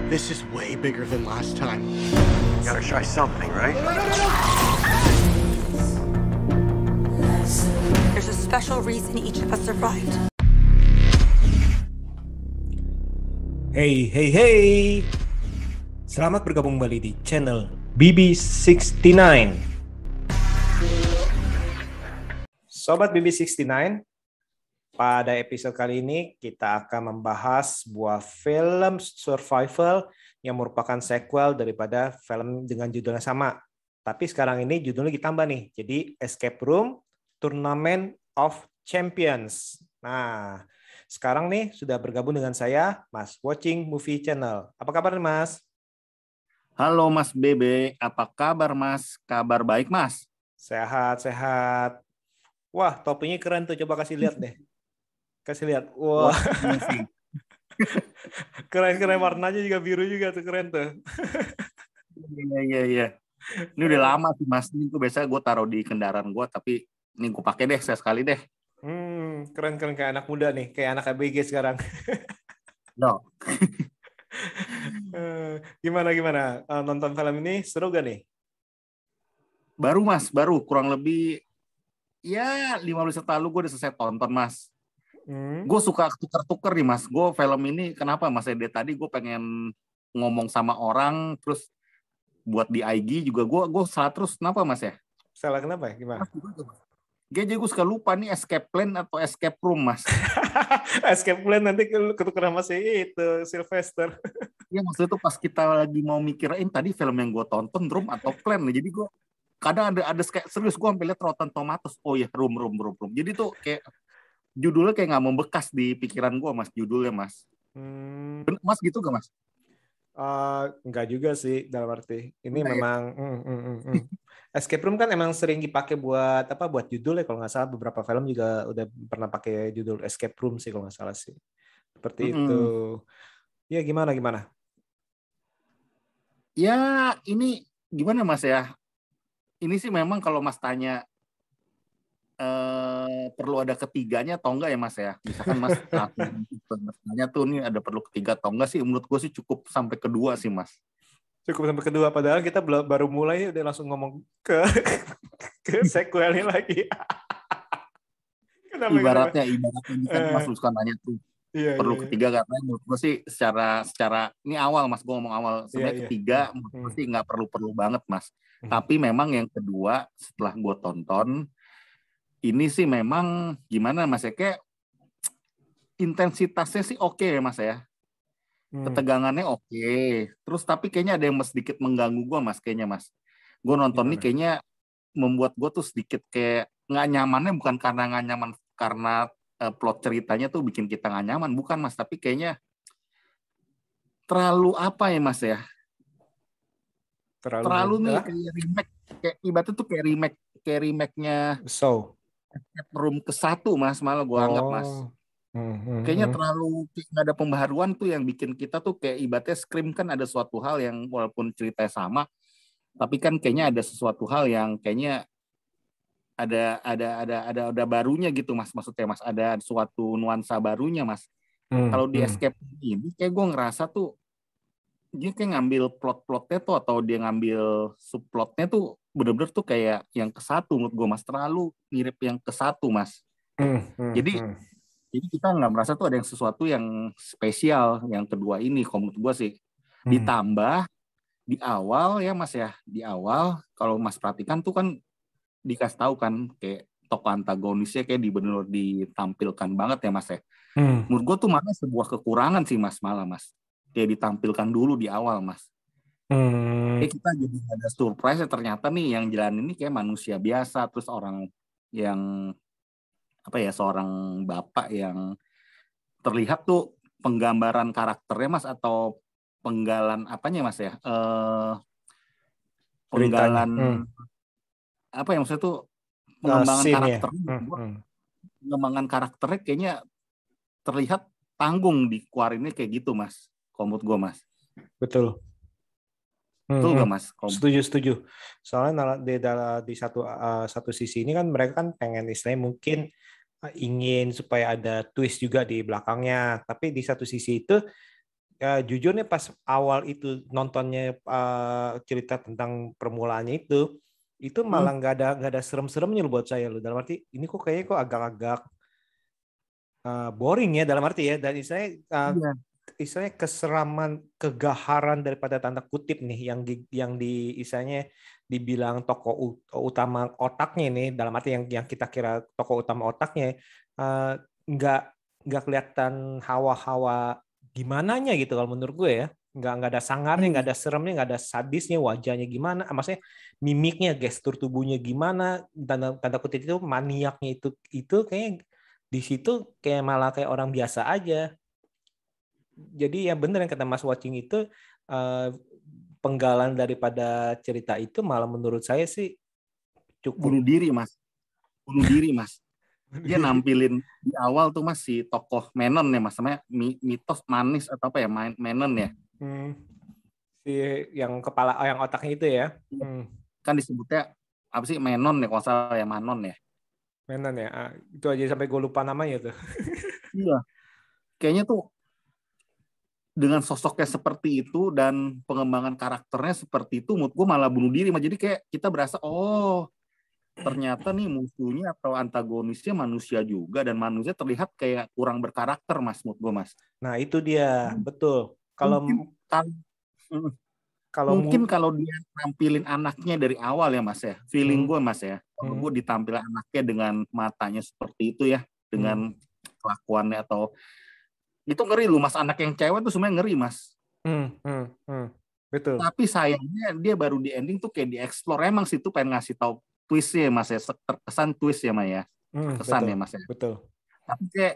This is way bigger than last time. You gotta try something, right? There's a special reason each of us survived. Hey, hey, hey. Selamat bergabung kembali di channel BB69. Sobat BB69, pada episode kali ini kita akan membahas sebuah film survival yang merupakan sequel daripada film dengan judul yang sama. Tapi sekarang ini judulnya ditambah nih, jadi Escape Room Tournament of Champions. Nah, sekarang nih sudah bergabung dengan saya, Mas Watching Movie Channel. Apa kabar Mas? Halo Mas Bebe, apa kabar Mas? Kabar baik Mas? Sehat, sehat. Wah, topinya keren tuh, coba kasih lihat deh. Kasih lihat. Wah. Keren-keren, warnanya juga biru juga tuh, keren tuh. Iya. Ini udah lama sih Mas, ini gue biasa gue taruh di kendaraan gue, tapi ini gue pakai deh sekali deh. Keren kayak anak muda nih, kayak anak ABG sekarang. No. Gimana? Nonton film ini seru gak nih? Baru Mas, baru kurang lebih ya 5 menit lalu gue udah selesai tonton Mas. Gue suka tuker-tuker nih Mas. Gue film ini kenapa Mas Ede tadi gue pengen ngomong sama orang, terus buat di IG juga gue salah terus, kenapa Mas ya? Salah kenapa ya? Gimana? Jadi gue suka lupa nih escape plan atau escape room Mas. Escape plan nanti ketuker sama si itu Sylvester. Iya maksudnya tuh pas kita lagi mau mikirin tadi film yang gue tonton room atau plan nih. Jadi gue kadang ada kayak serius gue sampai lihat Rotten Tomatoes. Oh ya room. Jadi tuh kayak judulnya kayak nggak membekas di pikiran gue Mas, judulnya Mas. Mas gitu gak Mas? Enggak juga sih, dalam arti ini memang Escape Room kan emang sering dipakai buat buat judul ya, kalau nggak salah beberapa film juga udah pernah pakai judul Escape Room sih kalau nggak salah sih, seperti itu. Ya gimana? Ya ini gimana Mas ya? Ini sih memang kalau Mas tanya perlu ada ketiganya atau enggak ya Mas ya? Misalkan Mas tanya tuh nih ada perlu ketiga atau enggak sih? Menurut gue sih cukup sampai kedua sih Mas. Cukup sampai kedua, padahal kita baru mulai udah langsung ngomong ke sequelnya lagi. Ibaratnya Mas suka nanya tuh perlu ketiga karena menurut gue sih secara ini awal Mas, gue ngomong awal sebenarnya ketiga menurut gue sih nggak perlu banget Mas. Tapi memang yang kedua setelah gue tonton ini sih memang gimana Mas ya, kayak intensitasnya sih oke ya Mas ya. Ketegangannya oke. Terus tapi kayaknya ada yang sedikit mengganggu gue Mas kayaknya Mas. Gue nonton ini kayaknya membuat gue tuh sedikit kayak nggak nyamannya, bukan karena nggak nyaman karena plot ceritanya tuh bikin kita nggak nyaman, bukan Mas. Tapi kayaknya terlalu apa ya Mas ya. Terlalu nih kayak remake, kayak ibaratnya tuh kayak remake-nya Escape Room ke-1 Mas, malah gue anggap Mas. Kayaknya terlalu nggak ada pembaharuan tuh yang bikin kita tuh kayak ibaratnya Scream kan ada suatu hal yang walaupun ceritanya sama, tapi kan kayaknya ada sesuatu hal yang kayaknya ada barunya gitu Mas, maksudnya Mas, ada suatu nuansa barunya Mas. Kalau di Escape Room ini kayak gue ngerasa tuh dia kayak ngambil plot-plotnya tuh atau dia ngambil subplotnya tuh bener-bener tuh kayak yang ke-1 menurut gue Mas, terlalu mirip yang ke-1 Mas. Jadi kita nggak merasa tuh ada yang sesuatu yang spesial yang kedua ini kalau menurut gue sih. Ditambah di awal ya Mas ya, di awal kalau Mas perhatikan tuh kan dikasih tahu kan kayak tokoh antagonisnya kayak benar-benar ditampilkan banget ya Mas ya. Menurut gue tuh malah sebuah kekurangan sih Mas, malah Mas. Kayak ditampilkan dulu di awal Mas. Kayak kita jadi ada surprise ya, ternyata nih yang jalan ini kayak manusia biasa, terus orang yang seorang bapak yang terlihat tuh penggambaran karakternya Mas, atau penggalan apanya Mas ya, penggalan apa ya maksudnya tuh pengembangan karakternya, pengembangan karakternya kayaknya terlihat tanggung di keluarinnya kayak gitu Mas, kalau menurut gue Mas. Betul gak Mas? Setuju. Soalnya di satu sisi ini kan mereka kan pengen istilahnya mungkin ingin supaya ada twist juga di belakangnya, tapi di satu sisi itu ya jujur nih pas awal itu nontonnya cerita tentang permulaannya itu malah nggak ada serem-seremnya loh buat saya loh. Dalam arti ini kok kayaknya kok agak-agak boring ya dalam arti ya. Dan istilahnya keseraman, kegaharan daripada tanda kutip nih yang di istilahnya dibilang tokoh utama otaknya nih, dalam arti yang kita kira tokoh utama otaknya nggak kelihatan hawa-hawa gimananya gitu kalau menurut gue ya. Nggak ada sangarnya, nggak ada seremnya, nggak ada sadisnya, wajahnya gimana, maksudnya mimiknya, gestur tubuhnya gimana, tanda kutip itu maniaknya itu kayak di situ kayak malah kayak orang biasa aja. Jadi ya benar yang kata Mas Watching itu, penggalan daripada cerita itu malah menurut saya sih cukup bunuh diri mas. Dia nampilin di awal tuh mas si tokoh Menon ya mas, namanya mitos manis atau apa ya, Menon ya. Si yang kepala, yang otaknya itu ya. Kan disebutnya apa sih, Menon ya kalau salah ya, Manon ya. Menon ya. Itu aja sampai gue lupa namanya tuh. Iya. Kayaknya tuh dengan sosoknya seperti itu dan pengembangan karakternya seperti itu, menurut gue malah bunuh diri. Jadi kayak kita berasa, oh ternyata nih musuhnya atau antagonisnya manusia juga, dan manusia terlihat kayak kurang berkarakter mas, menurut gue mas. Nah itu dia, betul. Kalau mungkin kalau dia nampilin anaknya dari awal ya mas ya, feeling gue mas ya, kalau gue ditampilin anaknya dengan matanya seperti itu ya, dengan kelakuannya atau itu ngeri lu mas, anak yang cewek tuh sebenarnya ngeri mas. Betul. Tapi sayangnya dia baru di ending tuh kayak dieksplor, emang sih tuh pengen ngasih tahu twistnya mas ya, terkesan twist ya mas ya, terkesan betul, ya mas ya. Betul. Tapi kayak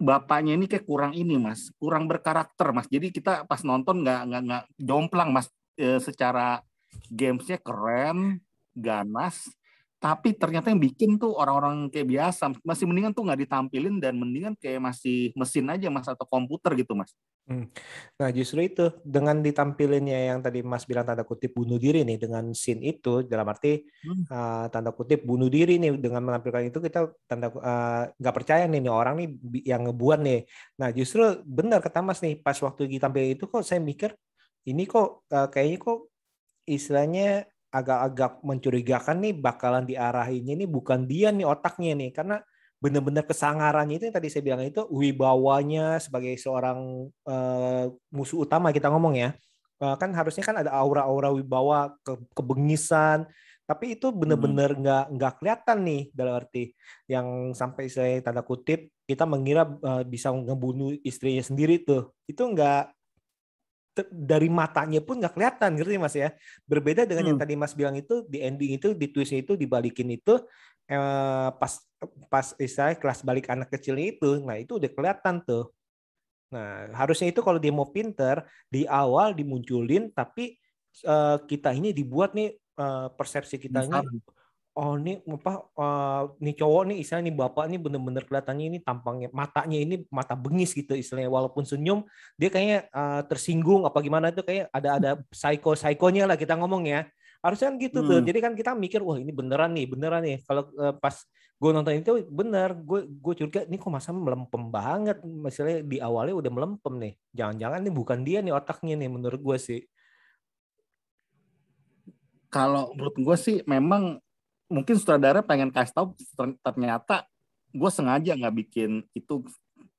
bapaknya ini kayak kurang ini mas, kurang berkarakter mas. Jadi kita pas nonton nggak jomplang mas, secara gamesnya keren, ganas. Tapi ternyata yang bikin tuh orang-orang kayak biasa. Masih mendingan tuh nggak ditampilin, dan mendingan kayak masih mesin aja mas, atau komputer gitu mas. Nah justru itu, dengan ditampilinnya yang tadi mas bilang tanda kutip bunuh diri nih, dengan scene itu, dalam arti tanda kutip bunuh diri nih, dengan menampilkan itu kita nggak percaya nih orang nih yang ngebuat nih. Nah justru benar kata mas nih, pas waktu ditampilkan itu kok saya mikir, ini kok kayaknya kok istilahnya agak-agak mencurigakan nih, bakalan diarahinnya ini bukan dia nih otaknya nih, karena benar-benar kesangarannya itu yang tadi saya bilang itu, wibawanya sebagai seorang musuh utama kita ngomong ya, kan harusnya kan ada aura-aura wibawa, kebengisan, tapi itu benar-benar nggak kelihatan nih, dalam arti yang sampai saya tanda kutip kita mengira bisa ngebunuh istrinya sendiri tuh, itu nggak, dari matanya pun nggak kelihatan, ngerti mas ya. Berbeda dengan yang tadi mas bilang itu, di ending itu, di twistnya itu, dibalikin itu pas istilahnya kelas balik anak kecilnya itu, nah itu udah kelihatan tuh. Nah harusnya itu kalau dia mau pinter, di awal dimunculin, tapi kita ini dibuat nih persepsi kita ini, oh ini apa, nih cowok nih istilahnya, nih bapak nih bener-bener kelihatannya ini tampangnya, matanya ini mata bengis gitu istilahnya, walaupun senyum dia kayaknya tersinggung apa gimana, itu kayak ada psikonya lah kita ngomong ya, harusnya kan gitu tuh. Jadi kan kita mikir, wah ini beneran nih. Kalau pas gue nonton itu bener, gue curiga ini kok masa melempem banget, misalnya di awalnya udah melempem nih, jangan-jangan nih bukan dia nih otaknya nih, menurut gue sih. Kalau menurut gue sih memang mungkin sutradara pengen kasih tahu, ternyata gue sengaja nggak bikin itu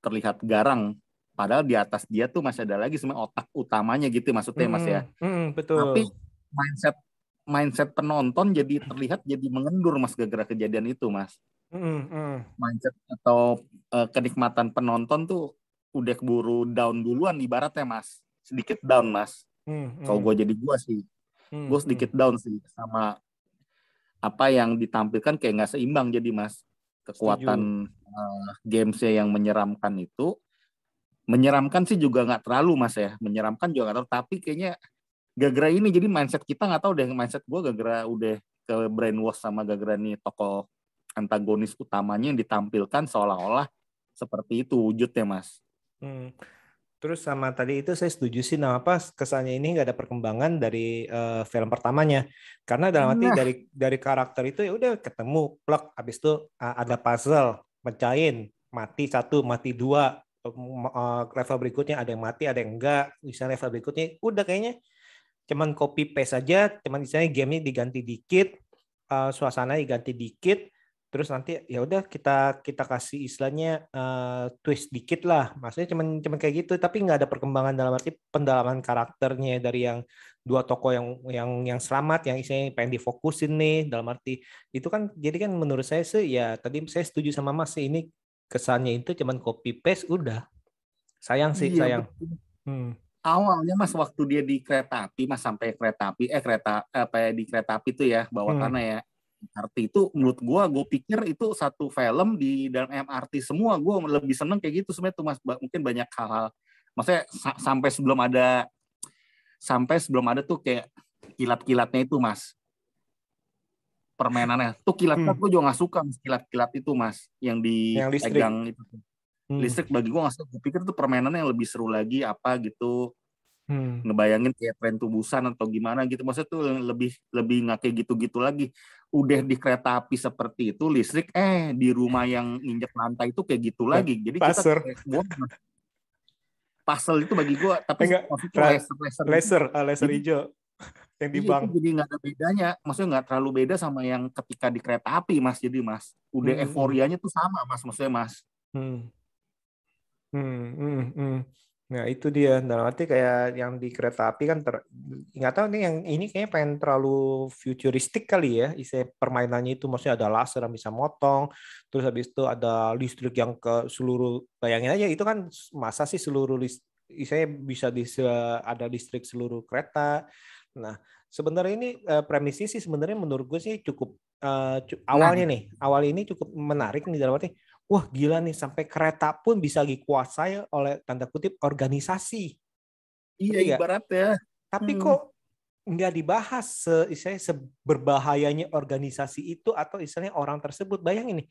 terlihat garang, padahal di atas dia tuh masih ada lagi sebenarnya otak utamanya gitu maksudnya mas ya. Betul. Tapi mindset penonton jadi terlihat jadi mengendur mas, gara-gara kejadian itu mas. Mindset atau kenikmatan penonton tuh udah keburu down duluan ibaratnya mas, sedikit down mas. Kalau gue jadi gue sih, gue sedikit down sih sama apa yang ditampilkan, kayak nggak seimbang jadi mas. Kekuatan gamesnya yang menyeramkan itu, menyeramkan sih juga nggak terlalu mas ya, menyeramkan juga nggak terlalu, tapi kayaknya gara-gara ini jadi mindset kita nggak tahu deh, mindset gue gara-gara udah ke brainwash sama gara-gara nih tokoh antagonis utamanya yang ditampilkan seolah-olah seperti itu wujudnya mas. Terus sama tadi itu saya setuju sih, nah apa kesannya ini nggak ada perkembangan dari film pertamanya, karena dalam arti dari karakter itu ya udah ketemu plug, habis itu ada puzzle, pecahin, mati 1 mati 2, level berikutnya ada yang mati, ada yang enggak. Misalnya level berikutnya udah kayaknya cuman copy paste aja, cuman misalnya gamenya diganti dikit, suasana diganti dikit, terus nanti ya udah kita kasih istilahnya twist dikit lah. Maksudnya cuman kayak gitu, tapi nggak ada perkembangan dalam arti pendalaman karakternya dari yang dua tokoh yang selamat, yang istilahnya pengen difokusin nih, dalam arti itu kan. Jadi kan menurut saya sih ya tadi saya setuju sama Mas sih, ini kesannya itu cuman copy paste udah. Sayang sih, Iya, sayang. awalnya Mas waktu dia di kereta api Mas, sampai di kereta api itu ya bawah tanah ya, MRT itu menurut gue pikir itu satu film di dalam MRT semua. Gue lebih seneng kayak gitu sebenarnya tuh Mas. Mungkin banyak hal-hal maksudnya sampai sebelum ada tuh kayak kilat-kilatnya itu Mas, permainannya tuh kilat-kilat gue juga nggak suka Mas, kilat-kilat itu Mas yang dipegang itu listrik bagi gue nggak suka. Gue pikir tuh permainannya yang lebih seru lagi apa gitu, ngebayangin kayak Tren to Busan atau gimana gitu. Maksudnya tuh lebih nggak kayak gitu-gitu lagi. Udah di kereta api seperti itu listrik, di rumah yang nginjek lantai itu kayak gitu lagi. Jadi Passer. Puzzle itu bagi gue, tapi laser hijau yang di bank. Jadi nggak ada bedanya, maksudnya nggak terlalu beda sama yang ketika di kereta api Mas. Jadi Mas udah euforianya tuh sama Mas, maksudnya Mas. Nah itu dia, dalam arti kayak yang di kereta api kan nggak tahu nih, yang ini kayaknya pengen terlalu futuristik kali ya, isi permainannya itu. Maksudnya ada laser yang bisa motong, terus habis itu ada listrik yang ke seluruh, bayangin aja itu kan, masa sih seluruh saya bisa ada listrik seluruh kereta. Nah sebenarnya ini premisnya sih sebenarnya menurut gue sih cukup awal ini cukup menarik nih, dalam arti wah gila nih, sampai kereta pun bisa dikuasai oleh tanda kutip organisasi. Iya ibaratnya. Tapi kok nggak dibahas seberbahayanya organisasi itu atau istilahnya orang tersebut. Bayangin nih,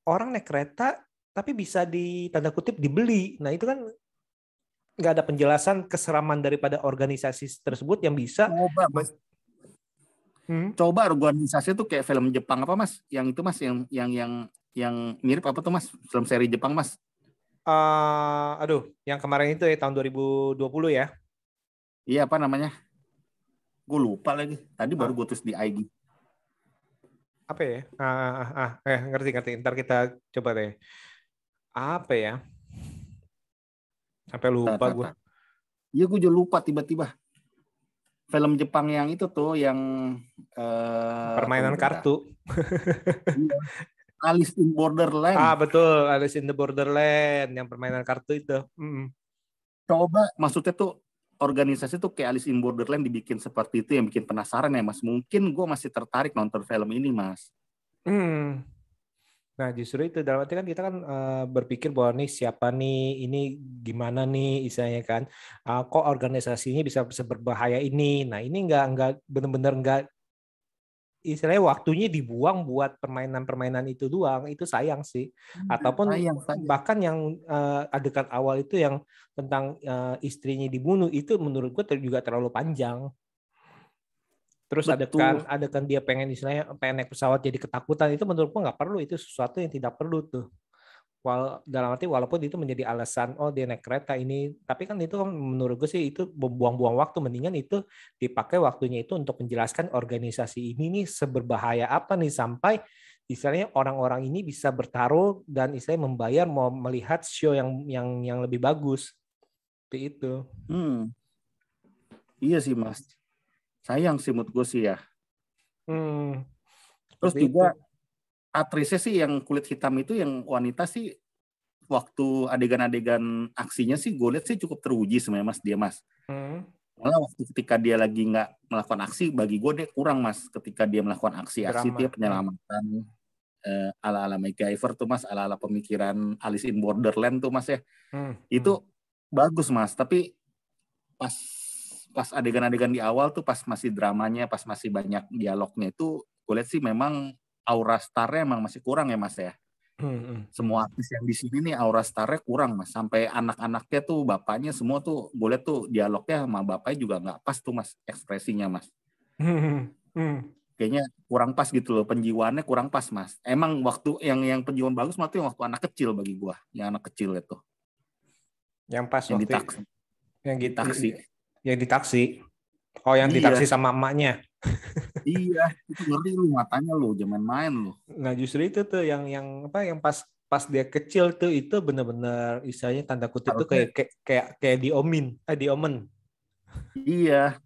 orang naik kereta tapi bisa di tanda kutip dibeli. Nah itu kan nggak ada penjelasan keseraman daripada organisasi tersebut yang bisa. Coba organisasi itu kayak film Jepang apa Mas? Yang itu Mas yang mirip apa tuh Mas? Film seri Jepang Mas? Yang kemarin itu ya, tahun 2020 ya. Iya, apa namanya? Gue lupa lagi. Tadi baru gue tulis di IG. Apa ya? Ngerti. Ntar kita coba deh. Apa ya? Sampai lupa gue. Iya, gue juga lupa tiba-tiba. Film Jepang yang itu tuh, yang permainan kartu. Alice in Borderland. Betul, Alice in the Borderland, yang permainan kartu itu. Coba, maksudnya tuh organisasi tuh kayak Alice in Borderland dibikin seperti itu, yang bikin penasaran ya Mas. Mungkin gue masih tertarik nonton film ini Mas. Nah justru itu, dalam arti kan kita kan berpikir bahwa nih siapa nih, ini gimana nih istilahnya kan, kok organisasinya bisa berbahaya ini. Nah ini nggak benar-benar nggak, istilahnya waktunya dibuang buat permainan itu doang. Itu sayang sih. Ataupun sayang. Bahkan yang adegan awal itu yang tentang istrinya dibunuh, itu menurut gue juga terlalu panjang. Terus adegan dia pengen naik pesawat jadi ketakutan, itu menurut gue nggak perlu. Itu sesuatu yang tidak perlu tuh. Dalam arti walaupun itu menjadi alasan dia naik kereta ini, tapi kan itu menurut gue sih itu buang-buang waktu. Mendingan itu dipakai waktunya itu untuk menjelaskan organisasi ini nih seberbahaya apa nih, sampai istilahnya orang-orang ini bisa bertaruh dan istilahnya membayar mau melihat show yang lebih bagus. Seperti itu. Iya sih Mas. Sayang sih menurut gue sih ya. Terus juga aktrisnya sih yang kulit hitam itu, yang wanita sih, waktu adegan-adegan aksinya sih gue lihat sih cukup teruji sebenarnya Mas, dia Mas. Malah waktu ketika dia lagi nggak melakukan aksi, bagi gue dia kurang Mas. Ketika dia melakukan aksi-aksi dia penyelamatan ala-ala MacGyver tuh Mas, ala-ala pemikiran Alice in Borderland tuh Mas ya. Itu bagus Mas, tapi pas adegan-adegan di awal tuh, pas masih dramanya, pas masih banyak dialognya itu, gue lihat sih memang aura starnya emang masih kurang ya Mas ya. Semua artis yang di sini nih aura starnya kurang Mas. Sampai anak-anaknya tuh, bapaknya semua tuh, gue lihat tuh dialognya sama bapaknya juga nggak pas tuh Mas, ekspresinya Mas. Kayaknya kurang pas gitu loh, penjiwaannya kurang pas Mas. Emang waktu yang penjiwaan bagus waktu yang waktu anak kecil bagi gue, yang anak kecil itu. Yang pas yang di waktu taksi. yang Di taksi. Yang di taksi. Oh, yang di taksi sama emaknya. Iya, itu ngeri lu matanya lu, jangan main lu. Nah, justru itu tuh yang apa yang pas dia kecil tuh itu benar-benar istilahnya tanda kutip tuh kayak diomen. Iya.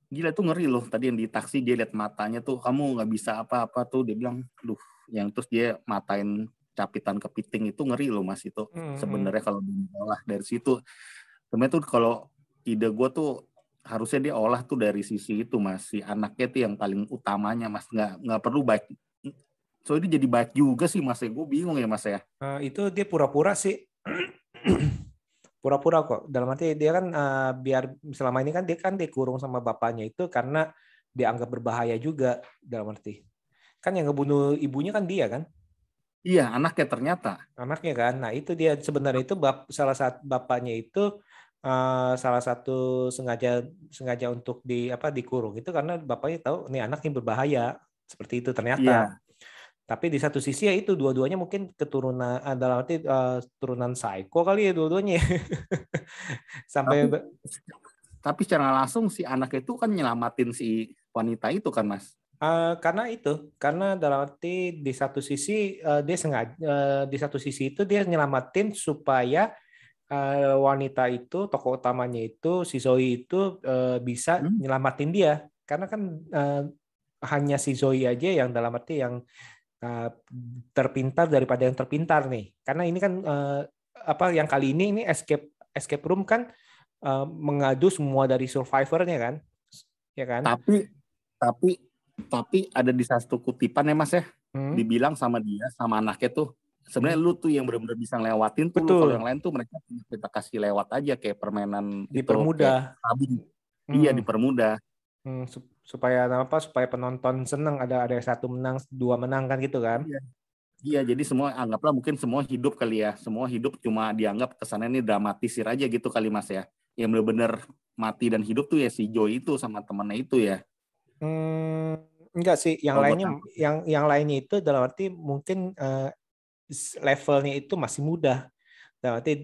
Gila tuh ngeri loh. Tadi yang di taksi dia lihat matanya tuh, kamu nggak bisa apa-apa tuh. Dia bilang, duh, yang terus dia matain capitan kepiting itu ngeri loh mas itu. Sebenarnya kalau diolah dari situ, sebenarnya tuh kalau ide gue tuh harusnya dia olah tuh dari sisi itu mas, si anaknya tuh yang paling utamanya mas, nggak perlu baik. Soalnya dia jadi baik juga sih mas, gue bingung ya mas ya. Itu dia pura-pura sih. Pura-pura kok. Dalam arti dia kan biar selama ini kan dia dikurung sama bapaknya itu karena dianggap berbahaya juga dalam arti. Kan yang ngebunuh ibunya kan dia kan? Iya, anaknya ternyata. Anaknya kan. Nah, itu dia sebenarnya itu salah satu bapaknya itu salah satu sengaja untuk dikurung itu karena bapaknya tahu nih anak ini berbahaya. Seperti itu ternyata. Iya. Tapi di satu sisi ya itu dua-duanya mungkin keturunan dalam arti turunan psycho kali ya dua-duanya. Sampai tapi secara langsung si anak itu kan nyelamatin si wanita itu kan mas. Karena dalam arti di satu sisi dia sengaja di satu sisi itu dia nyelamatin supaya wanita itu tokoh utamanya itu si Zoe itu bisa nyelamatin dia karena kan hanya si Zoe aja yang dalam arti yang terpintar daripada yang terpintar nih karena ini kan yang kali ini escape room kan mengadu semua dari survivornya kan ya kan tapi ada di satu kutipan ya mas ya, dibilang sama dia sama anaknya tuh sebenarnya lu tuh yang benar-benar bisa ngelewatin tuh. Kalau yang lain tuh mereka kita kasih lewat aja kayak permainan dipermudah. Iya dipermudah. Supaya penonton seneng ada satu menang dua menang kan gitu kan. Iya jadi semua anggaplah mungkin semua hidup kali ya, semua hidup cuma dianggap kesannya ini dramatisir aja gitu kali mas ya. Yang benar-benar mati dan hidup tuh ya si Joy itu sama temannya itu ya. Enggak sih, yang lainnya itu dalam arti mungkin levelnya itu masih mudah. Dalam arti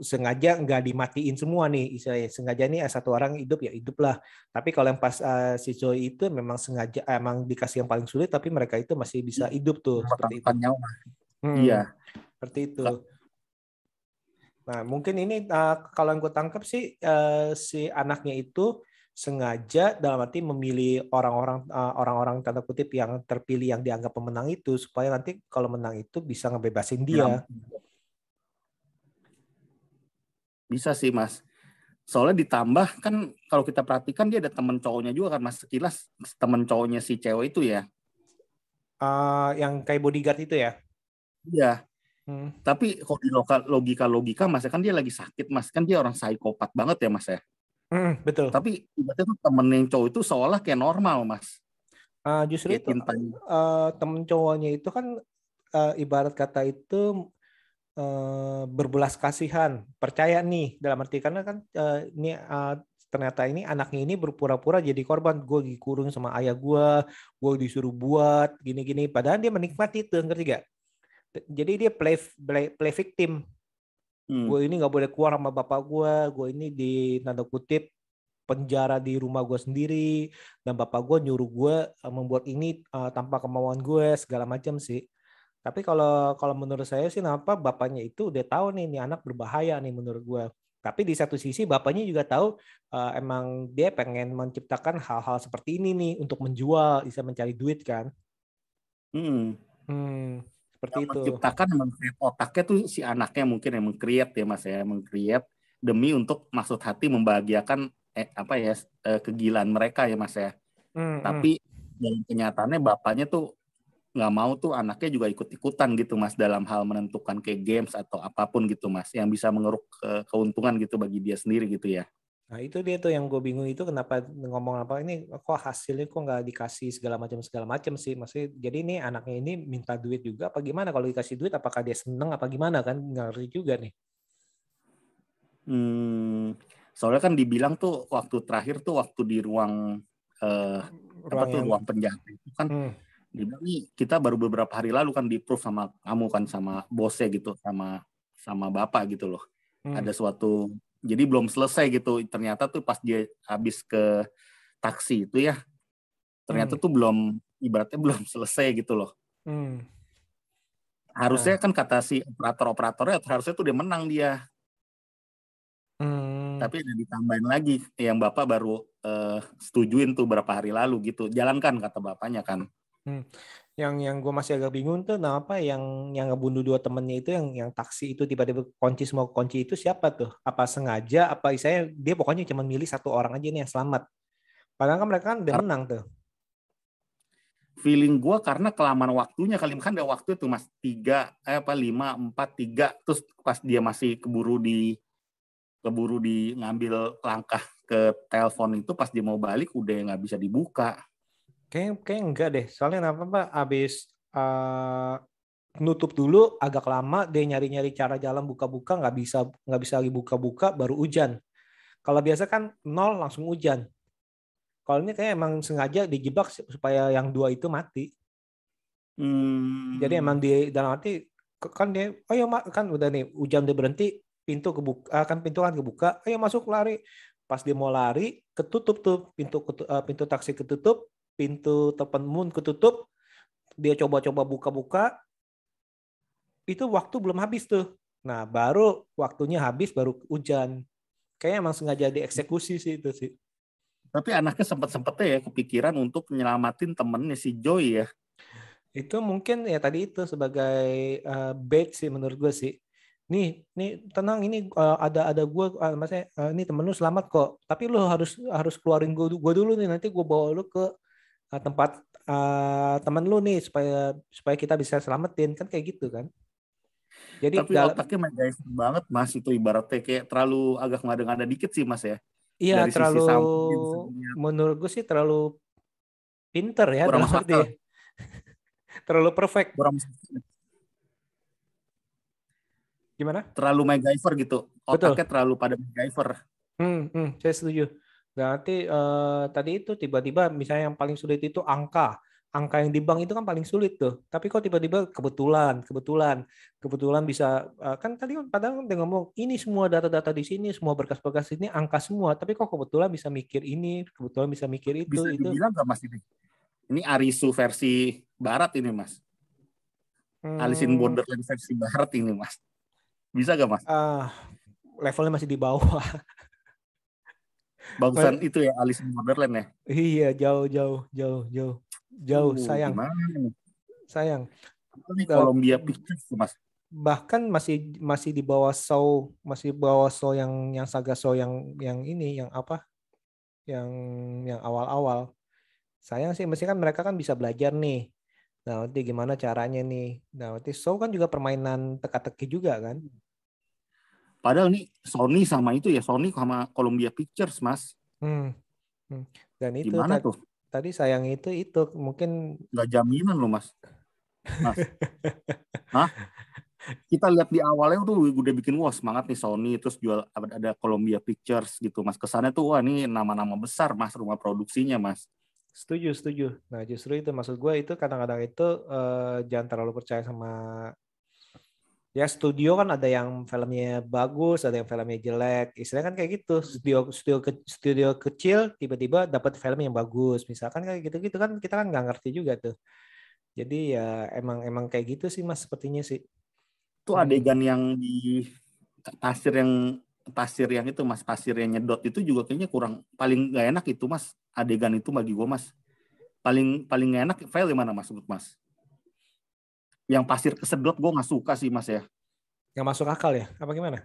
sengaja nggak dimatiin semua nih, sengaja nih satu orang hidup ya hiduplah. Tapi kalau yang pas si Joy itu memang sengaja emang dikasih yang paling sulit, tapi mereka itu masih bisa hidup tuh seperti itu. Iya. Seperti itu. Nah mungkin ini kalau yang gue tangkap sih si anaknya itu sengaja dalam arti memilih orang-orang tanda kutip yang terpilih yang dianggap pemenang itu supaya nanti kalau menang itu bisa ngebebasin dia. Bisa sih mas. Soalnya ditambah kan kalau kita perhatikan dia ada teman cowoknya juga kan mas, sekilas teman cowoknya si cewek itu ya. Yang kayak bodyguard itu ya? Iya. Tapi kalau di logika mas kan dia lagi sakit mas, kan dia orang psikopat banget ya mas ya. Betul. Tapi ibaratnya tuh temen yang cowok itu seolah kayak normal mas. Justru itu temen cowoknya itu kan ibarat kata itu berbelas kasihan, percaya nih dalam arti karena kan ini ternyata ini anaknya ini berpura-pura jadi korban, gue dikurung sama ayah gue disuruh buat gini-gini, padahal dia menikmati itu, ngerti gak? Jadi dia play victim. Gue ini nggak boleh keluar sama bapak gue ini di tanda kutip penjara di rumah gue sendiri, dan bapak gue nyuruh gue membuat ini tanpa kemauan gue segala macam sih. Tapi kalau menurut saya sih kenapa bapaknya itu udah tahu nih ini anak berbahaya nih menurut gue. Tapi di satu sisi bapaknya juga tahu emang dia pengen menciptakan hal-hal seperti ini nih untuk menjual, bisa mencari duit kan. Seperti yang itu. Menciptakan otaknya tuh si anaknya mungkin yang meng-create ya mas ya, meng-create demi untuk maksud hati membahagiakan kegilaan mereka ya mas ya. Tapi dalam kenyataannya bapaknya tuh nggak mau tuh anaknya juga ikut-ikutan gitu mas dalam hal menentukan kayak games atau apapun gitu mas yang bisa mengeruk keuntungan gitu bagi dia sendiri gitu ya. Nah itu dia tuh yang gue bingung itu kenapa ngomong apa ini kok hasilnya kok nggak dikasih segala macam sih, maksudnya jadi ini anaknya ini minta duit juga apa gimana, kalau dikasih duit apakah dia seneng apa gimana kan nggak ngerti juga nih. Soalnya kan dibilang tuh waktu terakhir tuh waktu di ruang penjahat itu kan dibilang nih kita baru beberapa hari lalu kan di-proof sama kamu kan sama bosnya gitu sama bapak gitu loh. Ada suatu, jadi belum selesai gitu. Ternyata tuh pas dia habis ke taksi itu ya, ternyata tuh belum, ibaratnya belum selesai gitu loh. Harusnya kan kata si operatornya harusnya tuh dia menang dia. Tapi ada ditambahin lagi, yang bapak baru setujuin tuh berapa hari lalu gitu. Jalankan kata bapaknya kan. Yang gue masih agak bingung tuh, kenapa yang ngebunuh 2 temennya itu, yang taksi itu tiba-tiba kunci semua kunci itu siapa tuh? Apa sengaja? Apa istilahnya dia pokoknya cuma milih 1 orang aja nih yang selamat? Padahal kan mereka kan udah menang tuh. Feeling gue karena kelamaan waktunya kali, kan ada waktu tuh mas 5, 4, 3, terus pas dia masih keburu di ngambil langkah ke telepon itu, pas dia mau balik udah nggak bisa dibuka. Kayak enggak deh, soalnya kenapa Pak? Abis nutup dulu agak lama, dia nyari-nyari cara jalan buka-buka, nggak bisa lagi buka-buka, baru hujan. Kalau biasa kan 0 langsung hujan. Kalau ini kayak emang sengaja dijebak supaya yang 2 itu mati. Jadi emang di dalam arti kan dia, ayo kan udah nih hujan, dia berhenti, pintu kebuka, kan pintu kan kebuka, ayo masuk lari. Pas dia mau lari, ketutup tuh pintu taksi ketutup, pintu telepon Moon ketutup, dia coba-coba buka-buka, itu waktu belum habis tuh. Nah baru waktunya habis, baru hujan. Kayaknya emang sengaja dieksekusi sih itu sih. Tapi anaknya sempet-sempetnya ya kepikiran untuk nyelamatin temennya si Joy ya. Itu mungkin ya tadi itu sebagai bait sih menurut gue sih. Nih tenang, ini ada gue, maksudnya ini temen lu selamat kok. Tapi lu harus keluarin gue dulu nih, nanti gue bawa lu ke tempat temen lu nih supaya kita bisa selamatin, kan kayak gitu kan. Jadi tapi otaknya MacGyver banget mas, itu ibaratnya kayak terlalu agak ngada-ngada dikit sih mas ya. Iya, dari terlalu, sisi samping menurut gue sih terlalu pinter ya kurang dalam arti. Terlalu perfect. Gimana? Terlalu MacGyver gitu. Otaknya betul, terlalu pada MacGyver. Saya setuju. Berarti tadi itu tiba-tiba misalnya yang paling sulit itu angka yang di bank itu kan paling sulit tuh. Tapi kok tiba-tiba kebetulan bisa, kan tadi padahal udah ngomong ini semua data-data di sini, semua berkas-berkas ini angka semua. Tapi kok kebetulan bisa mikir ini, kebetulan bisa mikir itu. Bisa dibilang nggak mas ini? Ini Arisu versi barat ini mas. Alice in Borderland versi barat ini mas. Bisa gak mas? Levelnya masih di bawah. Bagusan itu ya Alice in Borderland ya. Iya, jauh. Sayang. Ini Columbia Pictures mas. Bahkan masih di bawah show, yang Saga Show yang ini, yang apa? Yang awal-awal. Sayang sih, mesti kan mereka kan bisa belajar nih. Nah, nanti gimana caranya nih? Nah, nanti show kan juga permainan teka-teki juga kan? Padahal nih Sony sama itu ya, Sony sama Columbia Pictures mas. Dan itu gimana tuh? Tadi sayang itu mungkin nggak jaminan loh mas. Hah? Kita lihat di awalnya tuh udah bikin wah semangat nih Sony, terus jual ada Columbia Pictures gitu mas. Kesannya tuh wah ini nama-nama besar mas, rumah produksinya mas. Setuju. Nah justru itu maksud gue, itu kadang-kadang itu jangan terlalu percaya sama ya studio. Kan ada yang filmnya bagus, ada yang filmnya jelek. Istilahnya kan kayak gitu. Studio kecil tiba-tiba dapat film yang bagus. Misalkan kayak gitu kan kita kan nggak ngerti juga tuh. Jadi ya emang kayak gitu sih mas, sepertinya sih. Itu adegan yang di pasir yang itu mas, pasir yang nyedot itu juga kayaknya paling nggak enak itu mas. Adegan itu bagi gue mas paling nggak enak. File di mana mas menurut mas? Yang pasir kesedot gue nggak suka sih mas ya. Nggak masuk akal ya? Apa gimana?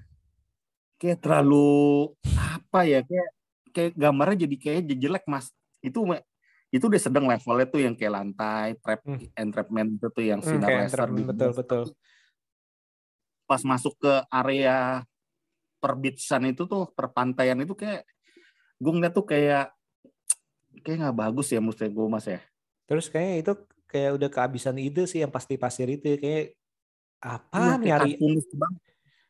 Kayak terlalu apa ya? Kayak gambarnya jadi kayak jelek mas. Itu udah sedang levelnya tuh yang kayak lantai, entrapment itu tuh yang sinar laser. Betul. Pas masuk ke area perbitsan itu tuh, perpantaian itu kayak gue ngeliat tuh kayak nggak bagus ya menurut gue mas ya. Terus kayaknya itu kayak udah kehabisan ide sih, yang pasti pasir itu kayak apa nyari.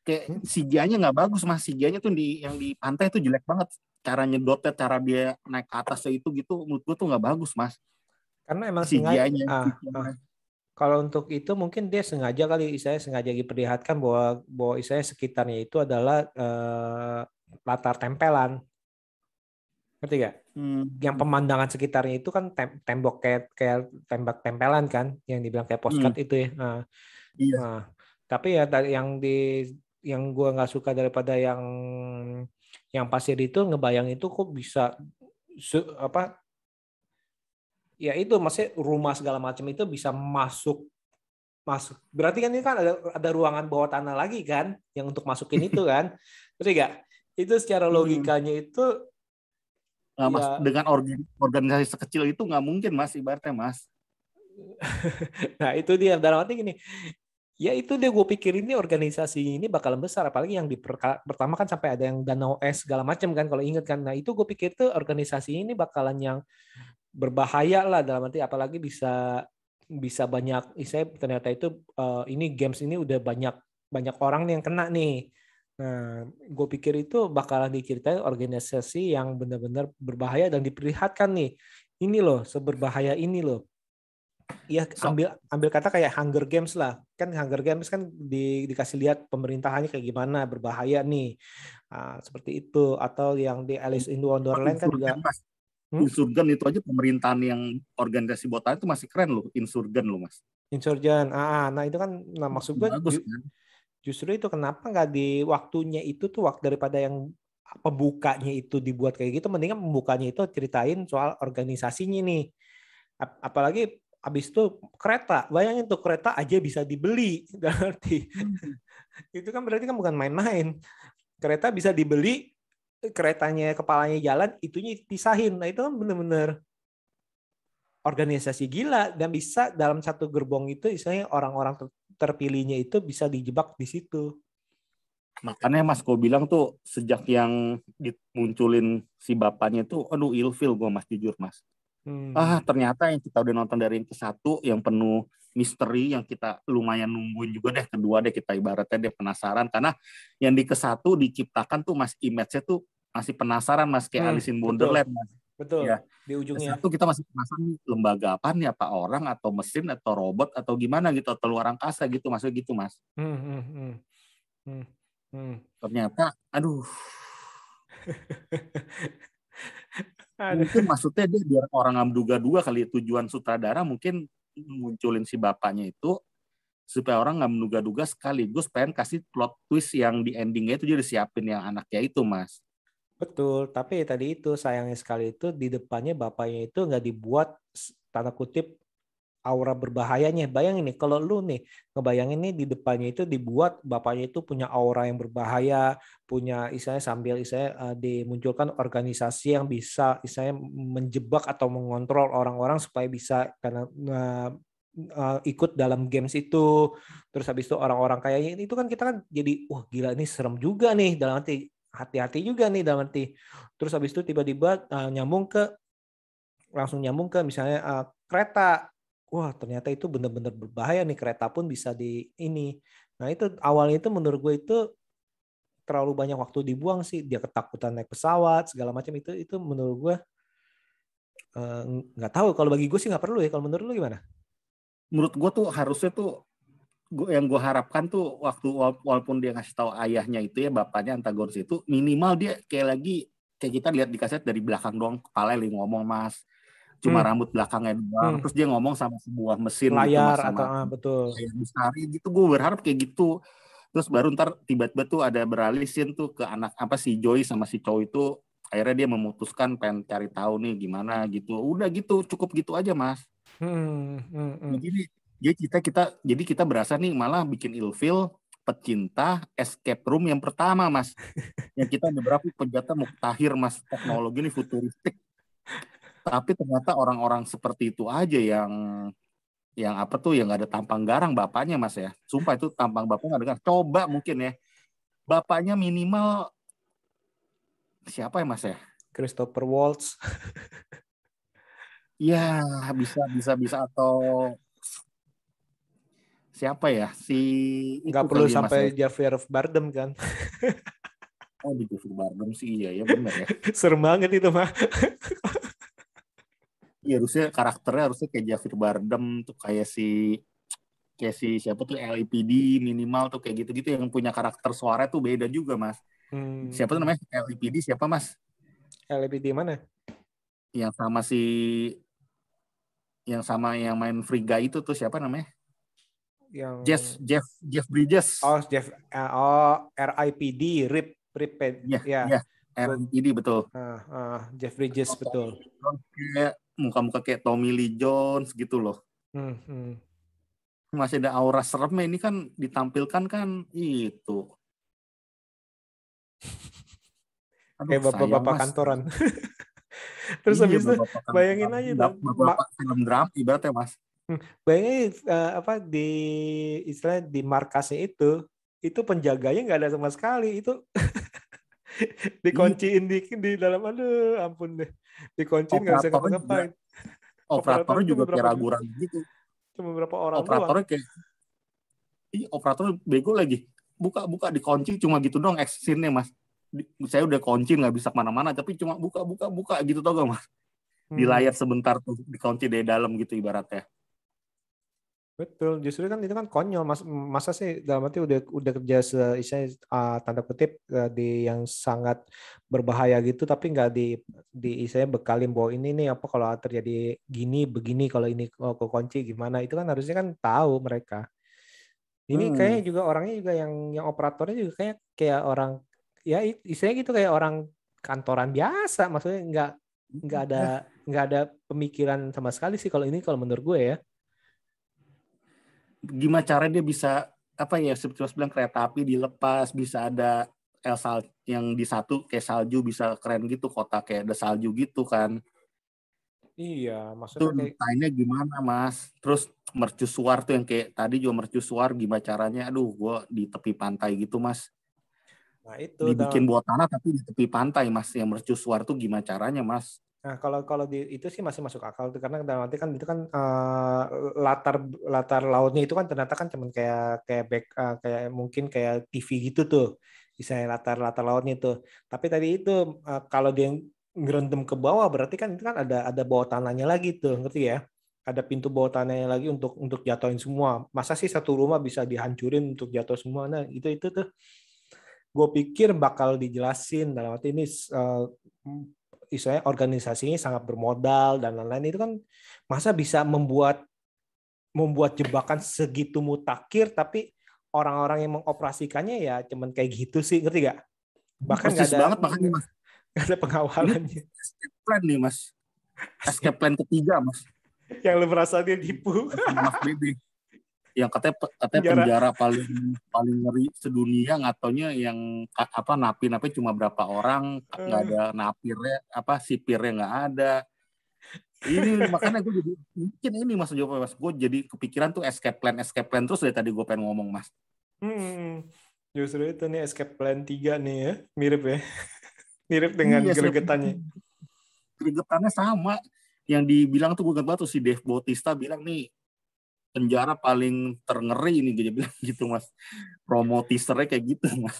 Kayak CGI-nya nggak bagus mas, CGI-nya tuh yang di pantai tuh jelek banget. Cara nyedotnya, cara dia naik ke atasnya itu gitu, menurut gue tuh nggak bagus mas. Karena emang CGI-nya. Kalau untuk itu mungkin dia sengaja kali, saya sengaja diperlihatkan bahwa saya sekitarnya itu adalah latar tempelan, ngerti gak? Yang pemandangan sekitarnya itu kan tembok kayak tembak tempelan kan, yang dibilang kayak postcard itu ya. Iya. Nah, tapi ya yang gue nggak suka daripada yang pasir itu, ngebayang itu kok bisa ya itu maksudnya rumah segala macam itu bisa masuk. Berarti kan ini kan ada ruangan bawah tanah lagi kan yang untuk masukin itu kan. Terus enggak? Itu secara logikanya itu Mas, dengan organisasi sekecil itu nggak mungkin Mas, ibaratnya Mas. Nah itu dia, dalam arti gini, ya itu dia gue pikir ini organisasi ini bakalan besar, apalagi yang pertama kan sampai ada yang danau es segala macam kan kalau inget kan. Nah itu gue pikir tuh organisasi ini bakalan yang berbahaya lah, dalam arti apalagi bisa banyak, saya ternyata itu ini games ini udah banyak orang yang kena nih. Nah, gue pikir itu bakalan diceritain organisasi yang benar-benar berbahaya dan diperlihatkan nih. Ini loh, seberbahaya ini loh. Ya ambil kata kayak Hunger Games lah. Kan Hunger Games kan dikasih lihat pemerintahannya kayak gimana, berbahaya nih. Nah, seperti itu. Atau yang di Alice in Wonderland kan juga. Insurgen itu aja pemerintahan yang organisasi botak itu masih keren loh, Insurgen loh Mas. Insurgen, nah itu kan, nah maksud gue bagus, kan? Justru itu kenapa nggak di waktunya itu tuh, waktu daripada yang pembukanya itu dibuat kayak gitu, mendingan pembukanya itu ceritain soal organisasinya nih. Apalagi abis itu kereta, bayangin tuh kereta aja bisa dibeli, berarti itu kan berarti kan bukan main-main. Kereta bisa dibeli, keretanya kepalanya jalan, itunya pisahin. Nah itu kan benar-benar organisasi gila, dan bisa dalam satu gerbong itu istilahnya orang-orang terpilihnya itu bisa dijebak di situ. Makanya Mas gue bilang tuh sejak yang dimunculin si bapaknya tuh, aduh ilfil gue Mas, jujur Mas. Ternyata yang kita udah nonton dari yang ke-1 yang penuh misteri, yang kita lumayan nungguin juga deh, kedua deh kita ibaratnya deh penasaran, karena yang di ke-1 diciptakan tuh Mas, image-nya tuh masih penasaran Mas, kayak Alice in Wonderland Mas. Betul. Ya. Di ujungnya. Ke-1 kita masih penasaran lembaga apa nih, apa orang atau mesin atau robot atau gimana gitu, atau luar angkasa gitu, maksudnya gitu Mas. Ternyata aduh. Mungkin maksudnya dia biar orang menduga-duga kali, tujuan sutradara mungkin munculin si bapaknya itu supaya orang nggak menduga-duga, sekaligus pengen kasih plot twist yang di endingnya itu jadi siapin yang anaknya itu Mas. Betul, tapi tadi itu sayangnya sekali itu di depannya bapaknya itu nggak dibuat tanda kutip aura berbahayanya. Bayangin nih, kalau lu nih ngebayangin nih di depannya itu dibuat bapaknya itu punya aura yang berbahaya, punya istilahnya sambil istilahnya dimunculkan organisasi yang bisa istilahnya menjebak atau mengontrol orang-orang supaya bisa karena ikut dalam games itu. Terus habis itu orang-orang kayaknya itu kan kita kan jadi wah gila ini serem juga nih, dalam arti hati-hati juga nih dalam arti. Terus habis itu tiba-tiba langsung nyambung ke misalnya kereta. Wah ternyata itu benar-benar berbahaya nih, kereta pun bisa di ini. Nah itu awalnya itu menurut gue itu terlalu banyak waktu dibuang sih, dia ketakutan naik pesawat segala macam itu menurut gue nggak tahu, kalau bagi gue sih nggak perlu ya. Kalau menurut lu gimana? Menurut gue tuh harusnya tuh yang gue harapkan tuh waktu walaupun dia ngasih tahu ayahnya itu ya, bapaknya antagonis itu, minimal dia kayak kita lihat di kaset dari belakang doang, kepala yang ngomong Mas, cuma rambut belakangnya doang, terus dia ngomong sama sebuah mesin layar gitu, atau betul layar besar gitu. Gue berharap kayak gitu, terus baru ntar tiba-tiba tuh ada beralih scene tuh ke anak apa si Joy sama si Chow itu, akhirnya dia memutuskan pengen cari tahu nih gimana gitu, udah gitu, cukup gitu aja Mas. Jadi kita berasa nih malah bikin ilfil pecinta escape room yang pertama Mas. Yang kita beberapa penjata muktahir Mas, teknologi ini futuristik. Tapi ternyata orang-orang seperti itu aja yang apa tuh, yang nggak ada tampang garang bapaknya Mas ya. Sumpah itu tampang bapaknya nggak ada. Coba mungkin ya bapaknya minimal siapa ya Mas ya? Christopher Waltz. Ya bisa atau siapa ya nggak perlu sampai Javier Bardem kan. Oh di Javier Bardem sih iya ya benar ya. Serem banget itu mah. Iya harusnya karakternya kayak Javier Bardem tuh, kayak si kayak si siapa tuh LAPD minimal tuh kayak gitu-gitu yang punya karakter suara tuh beda juga mas. Siapa tuh namanya LAPD siapa mas? LAPD mana? Yang sama yang main Free Guy itu tuh siapa namanya? Yang Jeff Bridges. RIPD, RIP ya. RIPD betul. Jeff Bridges betul. Kayak muka-muka kayak Tommy Lee Jones gitu loh. Masih ada aura seremnya, ini kan ditampilkan kan itu. Kayak bapak-bapak kantoran. Terus habis itu bayangin aja bapak film drama ibaratnya mas. Bayangin di markasnya itu penjaganya nggak ada sama sekali, itu dikunciin di dalam, aduh ampun deh, dikunciin nggak bisa ngapa-ngapain. Operatornya juga kayak ragu-ragu gitu. Cuma berapa orang operatornya doang. Operatornya bego lagi. Buka dikunci cuma gitu dong actionnya mas. Saya udah kunci nggak bisa kemana-mana tapi cuma buka gitu tau gak mas? Di layar sebentar tuh dikunci dari dalam gitu ibaratnya. Betul, justru kan itu kan konyol, masa sih dalam arti udah kerja tanda kutip di yang sangat berbahaya gitu, tapi nggak di istilahnya bekalin bahwa ini nih apa kalau terjadi gini begini, kalau ini kekunci gimana, itu kan harusnya kan tahu mereka. Ini kayaknya juga orangnya juga yang operatornya juga kayak orang ya istilahnya gitu, kayak orang kantoran biasa, maksudnya nggak ada pemikiran sama sekali sih kalau menurut gue ya. Gimana caranya dia bisa seperti mas bilang kereta api dilepas, bisa ada yang di satu kayak salju bisa keren gitu, kota kayak ada salju gitu kan. Iya, maksudnya kayak desainnya gimana mas, terus mercusuar tuh yang kayak tadi juga mercusuar gimana caranya, gue di tepi pantai gitu mas. Nah itu dibikin bawah tanah tapi di tepi pantai mas, yang mercusuar tuh gimana caranya mas? Nah, kalau itu sih masih masuk akal tuh, karena dalam arti kan itu kan latar lautnya itu kan ternyata kan cuman kayak mungkin kayak TV gitu tuh, misalnya latar lautnya itu. Tapi tadi itu kalau dia ngerendam ke bawah berarti kan itu kan ada bawah tanahnya lagi tuh, ngerti ya? Ada pintu bawah tanahnya lagi untuk jatuhin semua. Masa sih satu rumah bisa dihancurin untuk jatuh semua? Nah, itu tuh gue pikir bakal dijelasin dalam arti ini istilahnya organisasinya sangat bermodal dan lain-lain, itu kan masa bisa membuat jebakan segitu mutakhir tapi orang-orang yang mengoperasikannya ya cuman kayak gitu sih, ngerti gak? Bahkan nggak ada pengawalannya. Escape plan nih mas, escape plan ketiga mas. Yang lu merasa dia tipu. Mas Bebe. Yang katanya penjara paling ngeri sedunia, ngatonya yang napi cuma berapa orang, nggak ada napirnya, sipirnya nggak ada. Ini makanya gue jadi mungkin ini mas jawabnya mas, gue jadi kepikiran tuh escape plan terus dari tadi gue pengen ngomong mas. Justru itu nih escape plan 3 nih ya, mirip ya. Mirip dengan gregetannya. Gregetannya sama. Yang dibilang tuh gue ingat banget tuh si Dave Bautista bilang nih, penjara paling terngeri ini, dia bilang gitu mas. Promo teasernya kayak gitu mas.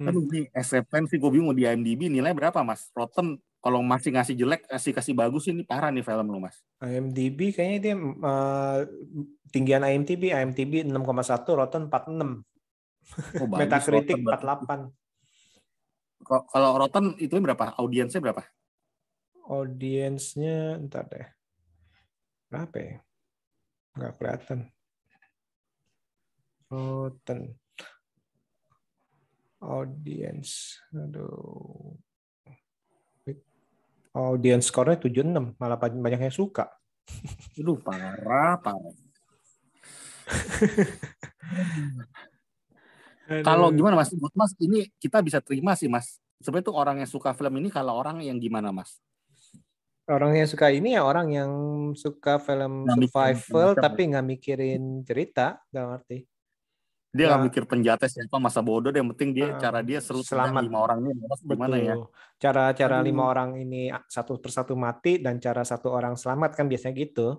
Aduh nih SFN sih gue bingung di IMDb nilai berapa mas? Rotten kalau masih ngasih jelek kasih bagus, ini parah nih film lo mas. IMDb kayaknya dia tinggian IMDb 6,1, Rotten 46. Metacritic 48. Kalau Rotten itu berapa? Audiensnya berapa? Audiensnya entar deh. Berapa ya? Nggak kelihatan. Rotten. Audience. Aduh. Audience skornya 76. Malah banyak yang suka. Aduh, parah. Kalau gimana mas? Mas, ini kita bisa terima sih mas. Sebenarnya tuh orang yang suka film ini kalau orang yang gimana mas? Orang yang suka ini ya orang yang suka film survival tapi nggak mikirin cerita, dalam arti. Dia nggak mikir penjatnya siapa, masa bodoh deh, yang penting dia cara dia seru selamat 5 orang ini gimana ya? Cara 5 orang ini satu persatu mati dan cara 1 orang selamat kan biasanya gitu.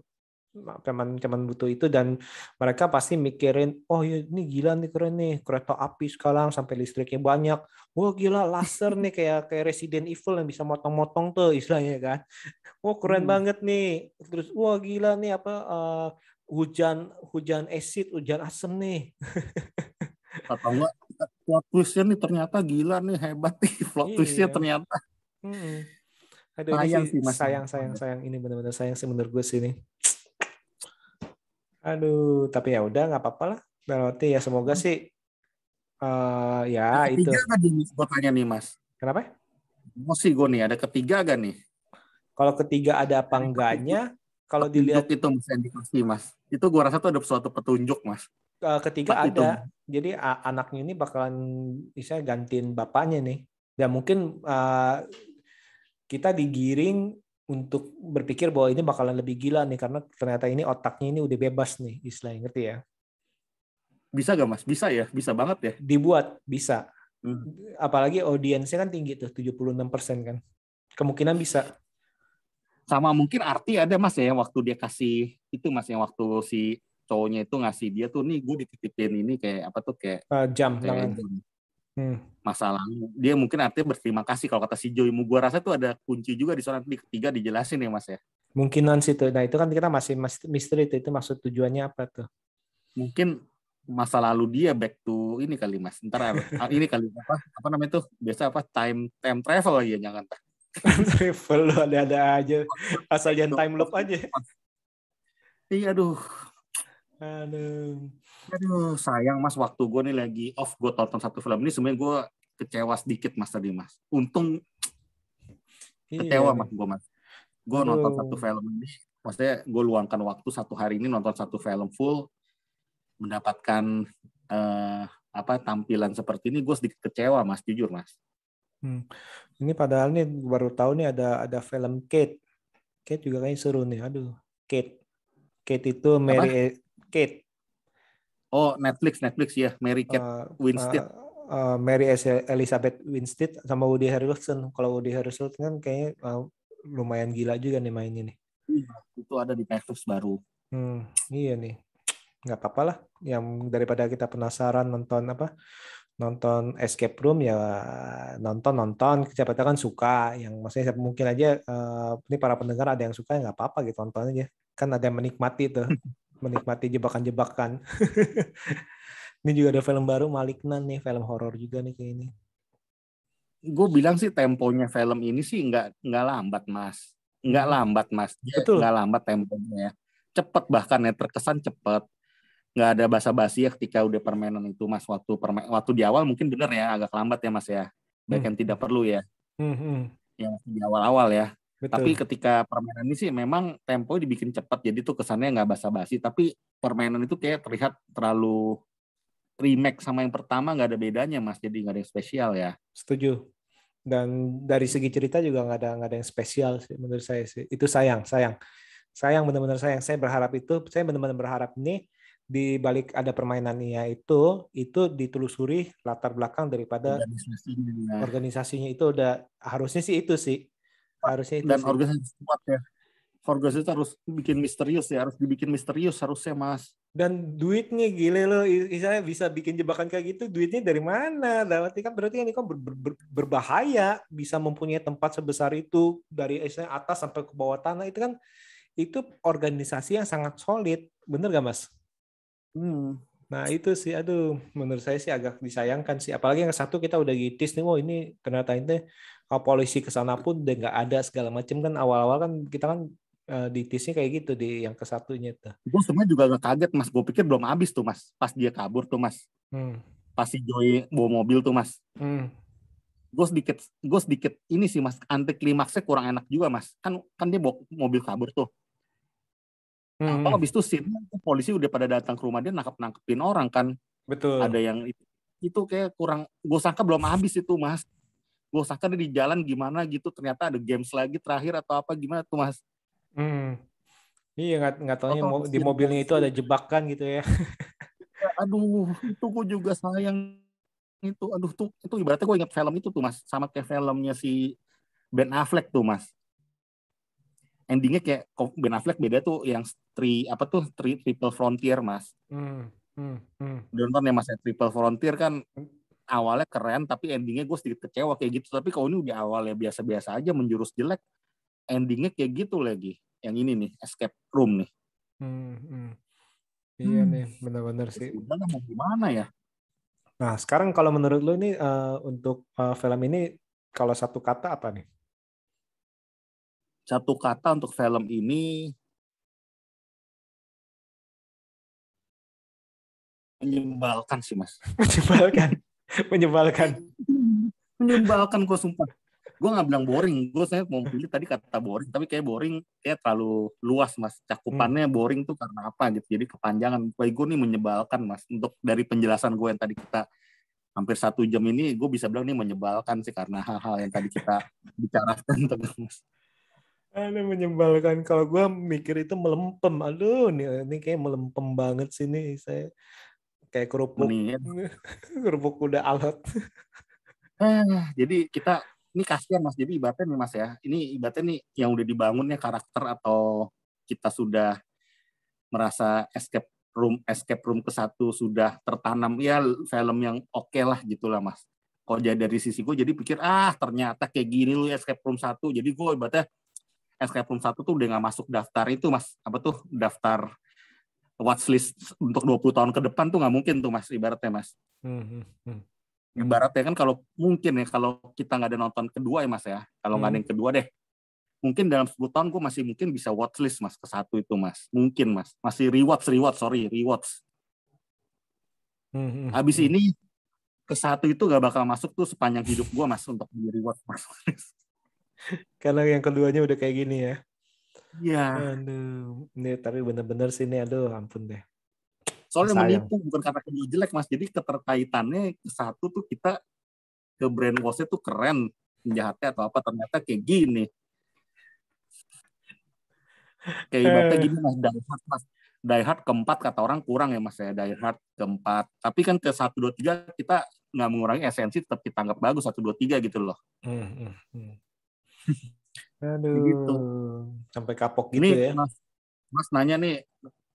Cuman butuh itu, dan mereka pasti mikirin, oh ya ini gila nih, keren nih kereta api sekarang sampai listriknya banyak, wah gila laser nih kayak Resident Evil yang bisa motong-motong tuh istilahnya kan, wah keren banget nih, terus wah gila nih hujan acid, hujan asem nih. Atau enggak plot twist-nya nih ternyata gila nih, hebat nih plot twist-nya ternyata. Aduh, sayang ini sih Mas. sayang ini benar-benar sayang sih menurut gue sih ini. Aduh, tapi ya udah nggak apa-apa lah. Berarti ya semoga sih ya itu. Ketiga kan gue tanya nih Mas. Kenapa? Emosi gue nih, ada ketiga gak nih? Kalau ketiga ada apa enggaknya? Kalau dilihat itu Mas indikasi Mas. Itu gue rasa tuh ada suatu petunjuk Mas. Ketiga ada. Jadi anaknya ini bakalan bisa gantiin bapaknya nih. Dan mungkin kita digiring untuk berpikir bahwa ini bakalan lebih gila nih karena ternyata ini otaknya ini udah bebas nih, istilahnya, ngerti ya? Bisa gak Mas? Bisa ya, bisa banget ya. Dibuat bisa. Apalagi audiensnya kan tinggi tuh 76% kan. Kemungkinan bisa. Sama mungkin arti ada Mas ya waktu dia kasih itu Mas, yang waktu si cowoknya itu ngasih dia tuh nih gue dititipin ini kayak apa tuh kayak jam tangan. Masa lalu. Dia mungkin artinya berterima kasih kalau kata si Joy. Gua rasa tuh ada kunci juga di sana di ketiga dijelasin ya Mas ya. Mungkinan sih tuh. Nah itu kan kita masih misteri itu maksud tujuannya apa tuh? Mungkin masa lalu dia back to ini kali Mas. Ntar ini kali apa namanya tuh biasa apa time travel lagi ya jangan tak. Travel lo ada aja. Asal jangan time loop aja. Iya aduh sayang Mas, waktu gue nih lagi off gue tonton satu film ini sebenarnya gue kecewa sedikit Mas tadi Mas. Untung kecewa Mas gue nonton satu film ini, maksudnya gue luangkan waktu satu hari ini nonton satu film full, mendapatkan tampilan seperti ini, gue sedikit kecewa Mas, jujur Mas. Ini padahal nih baru tahu nih ada film Kate juga kayaknya seru nih. Aduh, Kate itu Mary Kate. Oh, Netflix ya, Mary Kate Winstead. Mary Elizabeth Winstead sama Woody Harrelson. Kalau Woody Harrelson kan kayaknya lumayan gila juga nih mainnya nih. Itu ada di Netflix baru. Iya nih. Nggak apa-apa lah. Yang daripada kita penasaran nonton escape room ya nonton. Siapa tahu kan suka. Yang maksudnya mungkin aja ini para pendengar ada yang suka, nggak apa-apa gitu, nonton aja. Kan ada yang menikmati tuh. Menikmati jebakan-jebakan. Ini juga ada film baru Malignant nih, film horor juga nih kayak ini. Gue bilang sih temponya film ini sih nggak lambat Mas. Nggak lambat Mas. Betul. Nggak lambat temponya. Cepet bahkan ya, terkesan cepet. Nggak ada basa-basi ya ketika udah permainan itu Mas. Waktu di awal mungkin bener ya agak lambat ya Mas ya. Baik yang tidak perlu ya. Yang di awal-awal ya. Betul. Tapi ketika permainan ini sih memang tempo dibikin cepat, jadi tuh kesannya nggak basa-basi. Tapi permainan itu kayak terlihat terlalu remake sama yang pertama, nggak ada bedanya Mas. Jadi nggak ada yang spesial ya. Setuju. Dan dari segi cerita juga nggak ada yang spesial sih menurut saya sih. Itu sayang benar-benar sayang. Saya benar-benar berharap ini di balik ada permainannya itu ditelusuri latar belakang daripada organisasinya itu udah harusnya sih itu sih. Harusnya itu dan sih. Organisasi kuat ya. Organisasi harus bikin misterius ya, harus dibikin misterius harusnya Mas. Dan duitnya gile loh, saya bisa bikin jebakan kayak gitu, duitnya dari mana? Berarti ini kan berbahaya, bisa mempunyai tempat sebesar itu dari atas sampai ke bawah tanah, itu organisasi yang sangat solid, bener gak Mas? Nah itu sih, aduh, menurut saya sih agak disayangkan sih. Apalagi yang satu kita udah gitis nih, ini ternyata ini polisi kesana pun udah nggak ada segala macam kan. Awal-awal kan kita kan ditisnya kayak gitu di yang kesatunya tuh. Gue sebenarnya juga gak kaget Mas. Gue pikir belum habis tuh Mas. Pas dia kabur tuh Mas. Pas si Joy bawa mobil tuh Mas. Gue sedikit ini sih Mas. Anti klimaksnya kurang enak juga Mas. Kan dia bawa mobil kabur tuh. Habis itu polisi udah pada datang ke rumah dia nangkepin orang kan. Betul. Ada yang itu kayak kurang. Gue sangka belum habis itu Mas. Gue sangka dia di jalan gimana gitu. Ternyata ada games lagi terakhir atau apa gimana tuh Mas. Iya nggak taunya di mobilnya itu ada jebakan gitu ya. Aduh, itu gue juga sayang itu. Aduh itu ibaratnya gue ingat film itu tuh Mas, sama kayak filmnya si Ben Affleck tuh Mas. Endingnya kayak Ben Affleck beda tuh yang Triple Frontier Mas. Udah nonton ya Mas, Triple Frontier kan awalnya keren tapi endingnya gue sedikit kecewa kayak gitu. Tapi kalau ini udah awalnya biasa-biasa aja menjurus jelek, endingnya kayak gitu lagi. Yang ini nih, escape room nih. Iya nih, benar-benar sih. Udah lah, mau gimana ya? Nah, sekarang kalau menurut lu nih untuk film ini kalau satu kata apa nih? Satu kata untuk film ini menyebalkan sih Mas. Menyebalkan. Menyebalkan. Menyebalkan gue sumpah. Gue nggak bilang boring, gue saya mau pilih tadi kata boring, tapi kayak boring kayak terlalu luas Mas. Cakupannya boring tuh karena apa gitu, jadi kepanjangan. Bagi gue nih menyebalkan Mas. Untuk dari penjelasan gue yang tadi kita hampir 1 jam ini, gue bisa bilang nih menyebalkan sih karena hal-hal yang tadi kita bicarakan tentang Mas. Aduh, menyebalkan. Kalau gue mikir itu melempem. Aduh, ini kayak melempem banget sih nih. Saya kayak kerupuk. Kerupuk kuda alat. Jadi kita ini kasihan Mas, jadi ibaratnya nih Mas ya, ini ibaratnya nih yang udah dibangunnya karakter atau kita sudah merasa escape room ke-1 sudah tertanam, ya film yang oke lah gitulah Mas. Kalau jadi dari sisi gue jadi pikir ternyata kayak gini lu escape room 1, jadi gue ibaratnya escape room 1 tuh udah nggak masuk daftar itu Mas, apa tuh daftar watchlist untuk 20 tahun ke depan tuh nggak mungkin tuh Mas, ibaratnya Mas. Ibaratnya kan kalau mungkin ya, kalau kita nggak ada nonton kedua ya Mas ya, kalau nggak ada yang kedua deh, mungkin dalam 10 tahun gue masih mungkin bisa watchlist Mas ke-1 itu Mas, mungkin Mas, masih rewatch. Habis ini ke-1 itu nggak bakal masuk tuh sepanjang hidup gue Mas untuk di rewatch Mas. Karena yang keduanya udah kayak gini ya. Iya. Aduh, ini tapi bener-bener sih ini, aduh ampun deh. Soalnya menipu, bukan karena kedua jelek Mas. Jadi keterkaitannya ke-1 tuh kita ke brainwash-nya tuh keren, penjahatnya atau apa, ternyata kayak gini. Kayak ibaratnya gini Mas, Die Hard ke-4 kata orang kurang ya Mas ya, Die Hard ke-4. Tapi kan ke 1, 2, 3 kita nggak mengurangi esensi, tetap kita anggap bagus 1, 2, 3 gitu loh. Aduh, gitu. Sampai kapok gitu ini, ya. Mas nanya nih,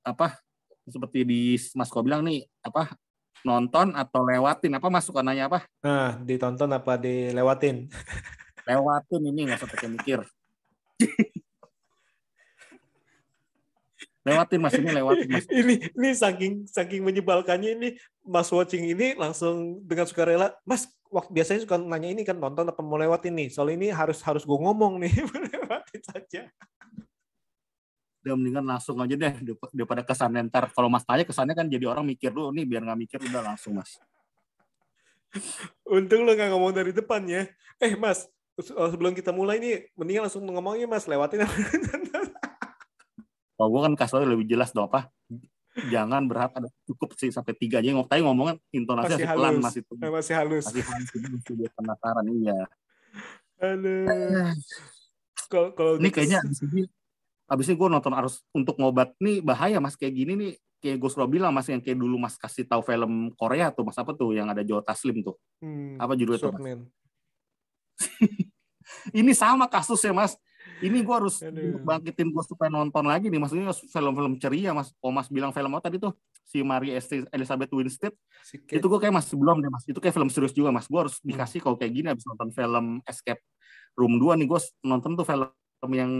apa seperti di Mas Ko bilang nih, apa nonton atau lewatin, apa Mas suka nanya apa? Nah, ditonton apa dilewatin? Lewatin, ini nggak usah pakai mikir. Lewatin Mas, ini lewatin Mas. ini saking menyebalkannya ini, Mas watching ini langsung dengan sukarela, Mas biasanya suka nanya ini kan, nonton apa mau lewatin nih, soal ini harus gue ngomong nih. Lewatin saja. Udah mendingan langsung aja deh, daripada kesannya ntar kalau Mas tanya kesannya kan jadi orang mikir dulu nih, biar nggak mikir udah langsung Mas. Untung lo nggak ngomong dari depan ya. Mas, sebelum kita mulai nih, mendingan langsung ngomongnya Mas, lewatin. Kalau gue kan kasih lebih jelas dong apa. Jangan berharap ada cukup sih sampai 3 aja. Tapi ngomongnya intonasinya masih pelan Mas itu. Masih halus. Masih halus itu dia penasaran iya. Aduh. Kalau ini kayaknya abis ini gue nonton harus untuk ngobat nih bahaya Mas kayak gini nih, kayak gue selalu bilang Mas, yang kayak dulu Mas kasih tahu film Korea tuh Mas, apa tuh yang ada Joe Taslim tuh, apa judulnya tuh Mas? Ini sama kasusnya Mas, ini gue harus bangkitin gue supaya nonton lagi nih, maksudnya film-film ceria Mas. Oh Mas bilang film apa tadi tuh si Mary Elizabeth Winstead, itu gue kayak masih belum deh Mas, itu kayak film serius juga Mas, gue harus dikasih kalau kayak gini abis nonton film Escape Room 2 nih, gue nonton tuh film yang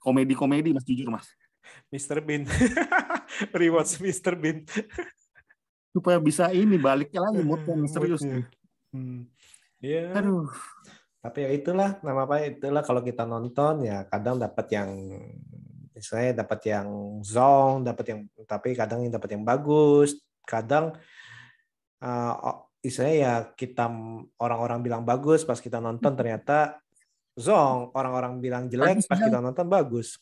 komedi Mas, jujur Mas. Mr. Bean. Rewatch Mr. Bean. Supaya bisa ini baliknya lagi moodnya serius. Iya. Aduh. Tapi ya itulah, itulah kalau kita nonton ya kadang dapat yang misalnya dapat yang zong, tapi kadang dapat yang bagus, kadang istilahnya ya kita orang-orang bilang bagus pas kita nonton ternyata zong, orang-orang bilang jelek pas kita nonton bagus.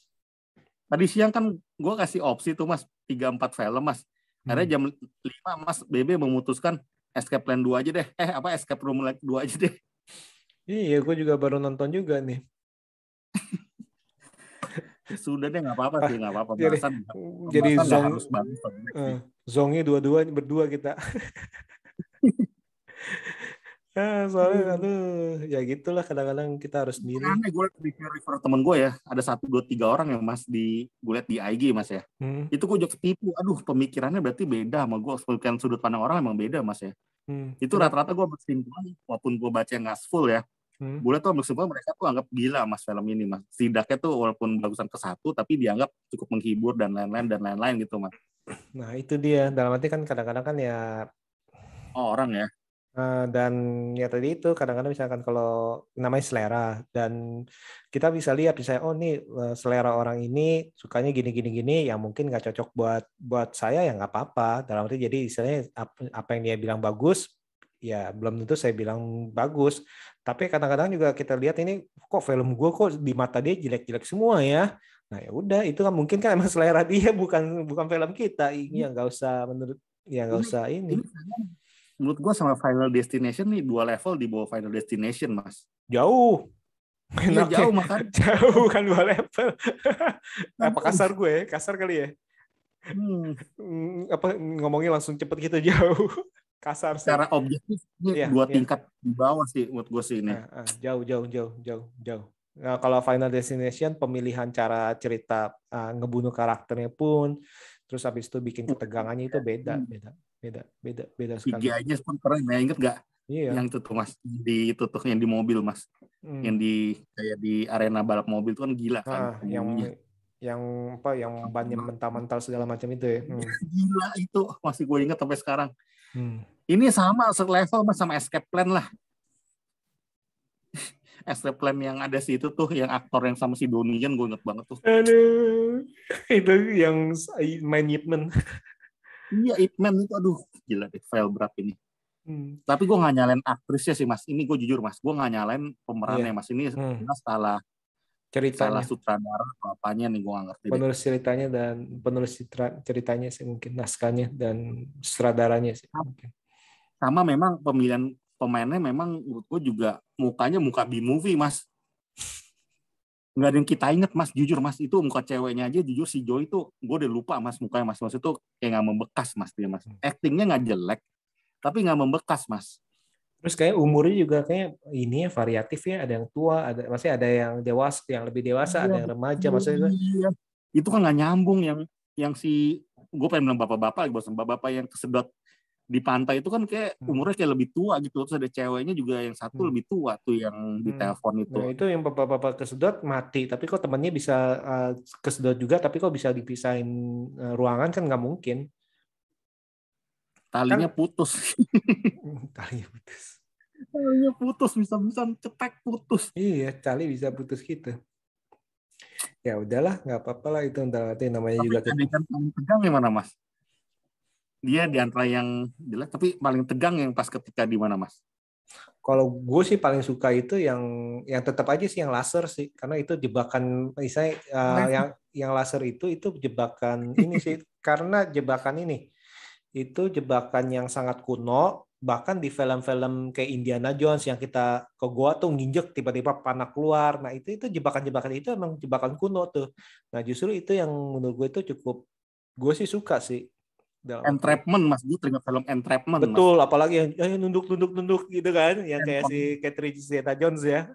Tadi siang kan gue kasih opsi tuh Mas, 3-4 film Mas. Akhirnya jam 5 Mas BB memutuskan Escape Plan 2 aja deh. Escape Room 2 aja deh. Iya, gue juga baru nonton juga nih. Sudah deh, nggak apa-apa sih, nggak apa-apa. Jadi zong, harus bagus. Zongnya berdua kita. Soalnya ya gitulah, kadang-kadang kita harus sendiri. Aneh, gue refer temen gue ya, ada 1, 2, 3 orang yang Mas gue liat di IG Mas ya. Itu gue juga ketipu. Aduh, pemikirannya berarti beda sama gue. Pemikiran sudut pandang orang emang beda Mas ya. Itu rata-rata gue berkesimpulan, walaupun gue baca nggak full ya, gue liat tuh berkesimpulan mereka tuh anggap gila Mas film ini Mas. Setidaknya tuh walaupun bagusan ke-1, tapi dianggap cukup menghibur dan lain-lain gitu Mas. Nah itu dia. Dalam arti kan kadang-kadang kan ya orang ya. dan ya tadi itu kadang-kadang misalkan kalau namanya selera dan kita bisa lihat misalnya oh nih selera orang ini sukanya gini yang mungkin nggak cocok buat saya ya nggak apa-apa. Dalam arti jadi istilahnya apa yang dia bilang bagus ya belum tentu saya bilang bagus. Tapi kadang-kadang juga kita lihat ini kok film gue kok di mata dia jelek-jelek semua ya. Nah ya udah itu kan mungkin kan emang selera dia bukan film kita. Ini yang nggak usah menurut ya nggak usah ini. Menurut gue sama Final Destination nih 2 level di bawah Final Destination, Mas. Jauh. Iya, jauh makanya. Jauh kan 2 level. Apa kasar gue? Kasar kali ya? Apa ngomongnya langsung cepet gitu jauh. Kasar sih. Secara objektif ini 2 tingkat di bawah sih menurut gue sih ini. Jauh. Nah, kalau Final Destination pemilihan cara cerita ngebunuh karakternya pun terus habis itu bikin ketegangannya itu beda sekali. CGI-nya pun keren ya, inget nggak? Iya. Yang itu tuh Mas, yang di mobil Mas, yang di kayak di arena balap mobil itu kan gila kan. Yang bannya mental segala macam itu ya. Gila itu masih gue inget sampai sekarang. Ini sama selevel Mas sama Escape Plan lah. Escape Plan yang ada sih itu tuh yang aktor yang sama si Donnie kan gue inget banget tuh. Aduh, itu yang main Ip Man. Iya, Ip Man itu aduh gila deh file berat ini. Tapi gue nggak nyalain aktrisnya sih Mas. Ini gue jujur Mas, gue nggak nyalain pemerannya Mas. Ini salah ceritanya, salah sutradara apanya nih gue nggak ngerti. Penulis ceritanya dan penulis ceritanya sih mungkin naskahnya dan sutradaranya sih. Sama memang pemilihan pemainnya memang menurut gue juga mukanya muka B-movie Mas. Nggak ada yang kita inget Mas, jujur Mas, itu muka ceweknya aja jujur si Joy itu gue udah lupa Mas mukanya Mas itu kayak nggak membekas Mas dia Mas. Actingnya nggak jelek tapi nggak membekas Mas. Terus kayak umurnya juga kayak ini ya variatif ya, ada yang tua, maksudnya ada yang dewasa, yang lebih dewasa, ada yang remaja maksudnya. Itu kan nggak nyambung yang si gue pengen bilang bapak-bapak yang kesedot di pantai itu kan kayak umurnya kayak lebih tua gitu. Terus ada ceweknya juga yang satu lebih tua tuh yang di telepon itu. Nah, itu yang bapak-bapak kesedot mati, tapi kok temannya bisa kesedot juga, tapi kok bisa dipisahin ruangan kan nggak mungkin. Talinya kan, putus. Talinya putus, bisa-bisa cetek putus. Iya, tali bisa putus gitu. Ya udahlah, nggak apa-apa lah itu namanya tapi juga. Tapi adegan paling tegang yang mana Mas? Dia di antara yang jelek, tapi paling tegang yang pas ketika di mana Mas? Kalau gue sih paling suka itu yang tetap aja sih yang laser sih, karena itu jebakan misalnya yang laser itu jebakan ini sih, karena jebakan ini itu jebakan yang sangat kuno, bahkan di film-film kayak Indiana Jones yang kita ke gua tuh nginjek tiba-tiba panah keluar. Nah itu jebakan-jebakan itu emang jebakan kuno tuh. Nah justru itu yang menurut gue itu cukup gue sih suka sih. Entrapment Mas, gue teringat film Entrapment. Betul, Mas. Apalagi yang nunduk gitu kan, yang kayak si Catherine Zeta-Jones ya.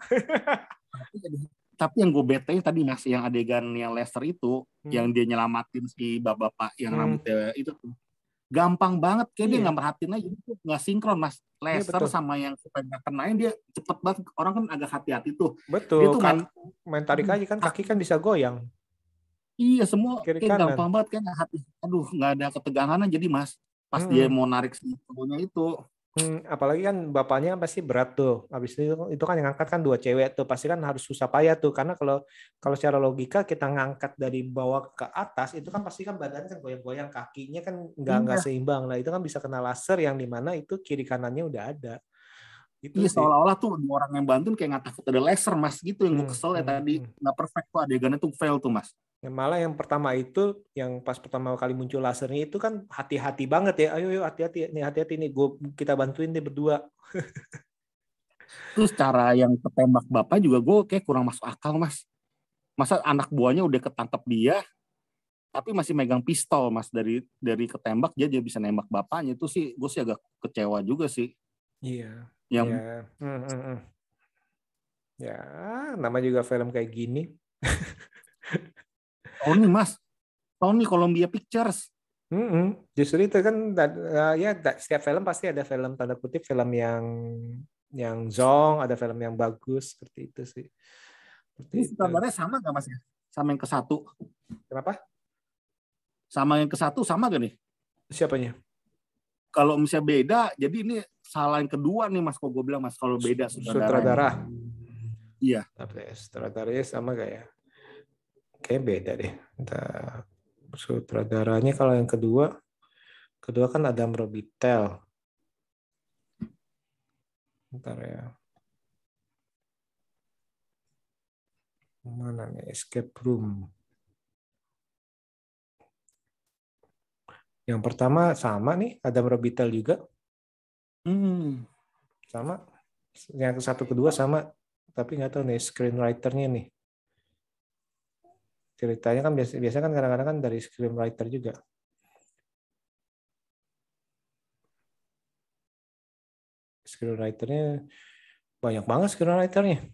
Tapi yang gue betein tadi Mas, yang adegan yang Lester itu, yang dia nyelamatin si bapak-bapak yang rambutnya itu tuh. Gampang banget, kayak dia nggak merhatiin aja, nggak sinkron Mas. Lester sama yang supaya nggak kenain dia cepet banget, orang kan agak hati-hati tuh. Betul, dia tuh main tarik aja kan, kaki kan bisa goyang. Iya, semua kiri kayak kanan. Gampang banget kan, hati. Aduh, nggak ada ketegangan jadi Mas. Pas dia mau narik si tubuhnya itu. Apalagi kan bapaknya pasti berat tuh. Habis itu kan yang ngangkat kan 2 cewek tuh, pasti kan harus susah payah tuh. Karena kalau secara logika kita ngangkat dari bawah ke atas itu kan pasti kan badannya kan goyang-goyang, kakinya kan nggak seimbang. Nah itu kan bisa kena laser yang dimana itu kiri kanannya udah ada. Gitu iya, seolah-olah tuh orang yang bantuin kayak nggak takut ada laser Mas gitu, yang gue kesel ya tadi nggak perfect tuh adegannya tuh fail tuh Mas. Malah yang pertama itu, yang pas pertama kali muncul lasernya itu kan hati-hati banget ya. Ayo hati-hati nih, kita bantuin deh berdua. Terus cara yang ketembak bapak juga gue kayak kurang masuk akal Mas. Masa anak buahnya udah ketangkep dia, tapi masih megang pistol Mas, dari ketembak dia bisa nembak bapaknya. Itu sih gue sih agak kecewa juga sih. Iya. Yang... Ya, nama juga film kayak gini. Tony Mas, Tony Columbia Pictures. Justru itu kan ya setiap film pasti ada film tanda kutip film yang zong, ada film yang bagus seperti itu sih. Ini sebenarnya sama nggak Mas? Sama yang ke-1. Kenapa? Sama yang ke-1 sama gak nih? Siapanya? Kalau misalnya beda, jadi ini salah yang kedua nih Mas, kok gue bilang Mas, kalau beda sutradara. Iya. Tapi sutradaranya sama gak ya? Kayaknya beda deh. Entah, sutradaranya kalau yang kedua kan Adam Robitel. Bentar ya. Mana nih Escape Room? Yang pertama sama nih, Adam Robitel juga. Sama. Yang satu kedua sama, tapi nggak tahu nih screenwriter-nya nih. Ceritanya kan biasanya kan kadang-kadang kan dari screenwriter juga. Screenwriter-nya banyak banget screenwriter-nya.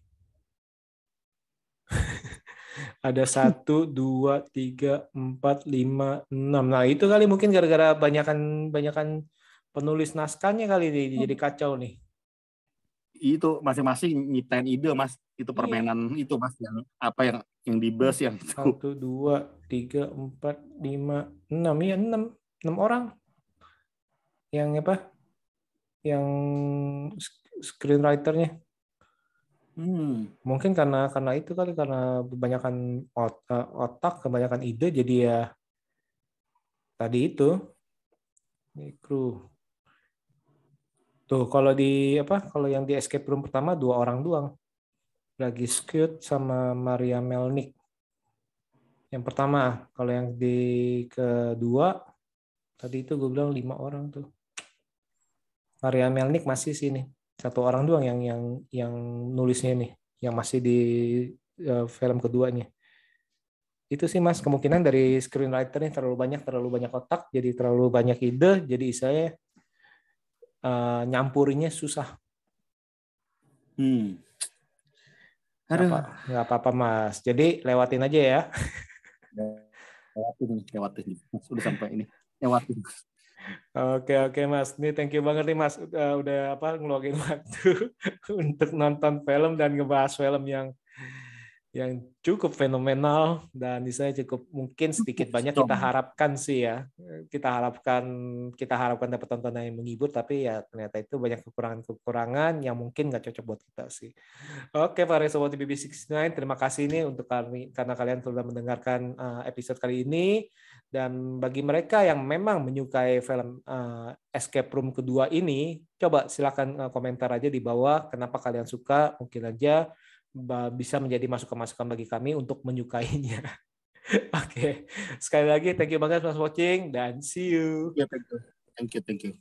Ada 1, 2, 3, 4, 5, 6. Nah itu kali mungkin gara-gara banyakan penulis naskahnya kali jadi kacau nih. Itu masing-masing nyiptain ide Mas. Itu permainan itu Mas yang di bus yang itu. 1, 2, 3, 4, 5, 6. Iya 6 orang. Yang apa? Yang screenwriter-nya. Mungkin karena itu kali, karena kebanyakan otak, kebanyakan ide, jadi ya tadi itu kru. Tuh kalau kalau yang di Escape Room pertama 2 orang doang. Lagi Scott sama Maria Melnick. Yang pertama, kalau yang di kedua tadi itu gue bilang 5 orang tuh. Maria Melnick masih sini. 1 orang doang yang nulisnya nih, yang masih di film keduanya. Itu sih Mas, kemungkinan dari screenwriter-nya terlalu banyak otak, jadi terlalu banyak ide, jadi saya nyampurinya susah. Nggak apa-apa Mas. Jadi lewatin aja ya. Lewatin. Sudah sampai ini. Lewatin. Oke Mas, ini thank you banget nih Mas udah ngeluangin waktu untuk nonton film dan ngebahas film yang cukup fenomenal, dan saya cukup mungkin sedikit banyak kita harapkan sih ya, kita harapkan dapat tontonan yang menghibur, tapi ya ternyata itu banyak kekurangan yang mungkin nggak cocok buat kita sih. Oke para sobat BB69, terima kasih nih untuk karena kalian sudah mendengarkan episode kali ini. Dan bagi mereka yang memang menyukai film Escape Room kedua ini, coba silakan komentar aja di bawah kenapa kalian suka, mungkin aja bisa menjadi masukan-masukan bagi kami untuk menyukainya. Oke, sekali lagi thank you banget for watching dan see you. Thank you.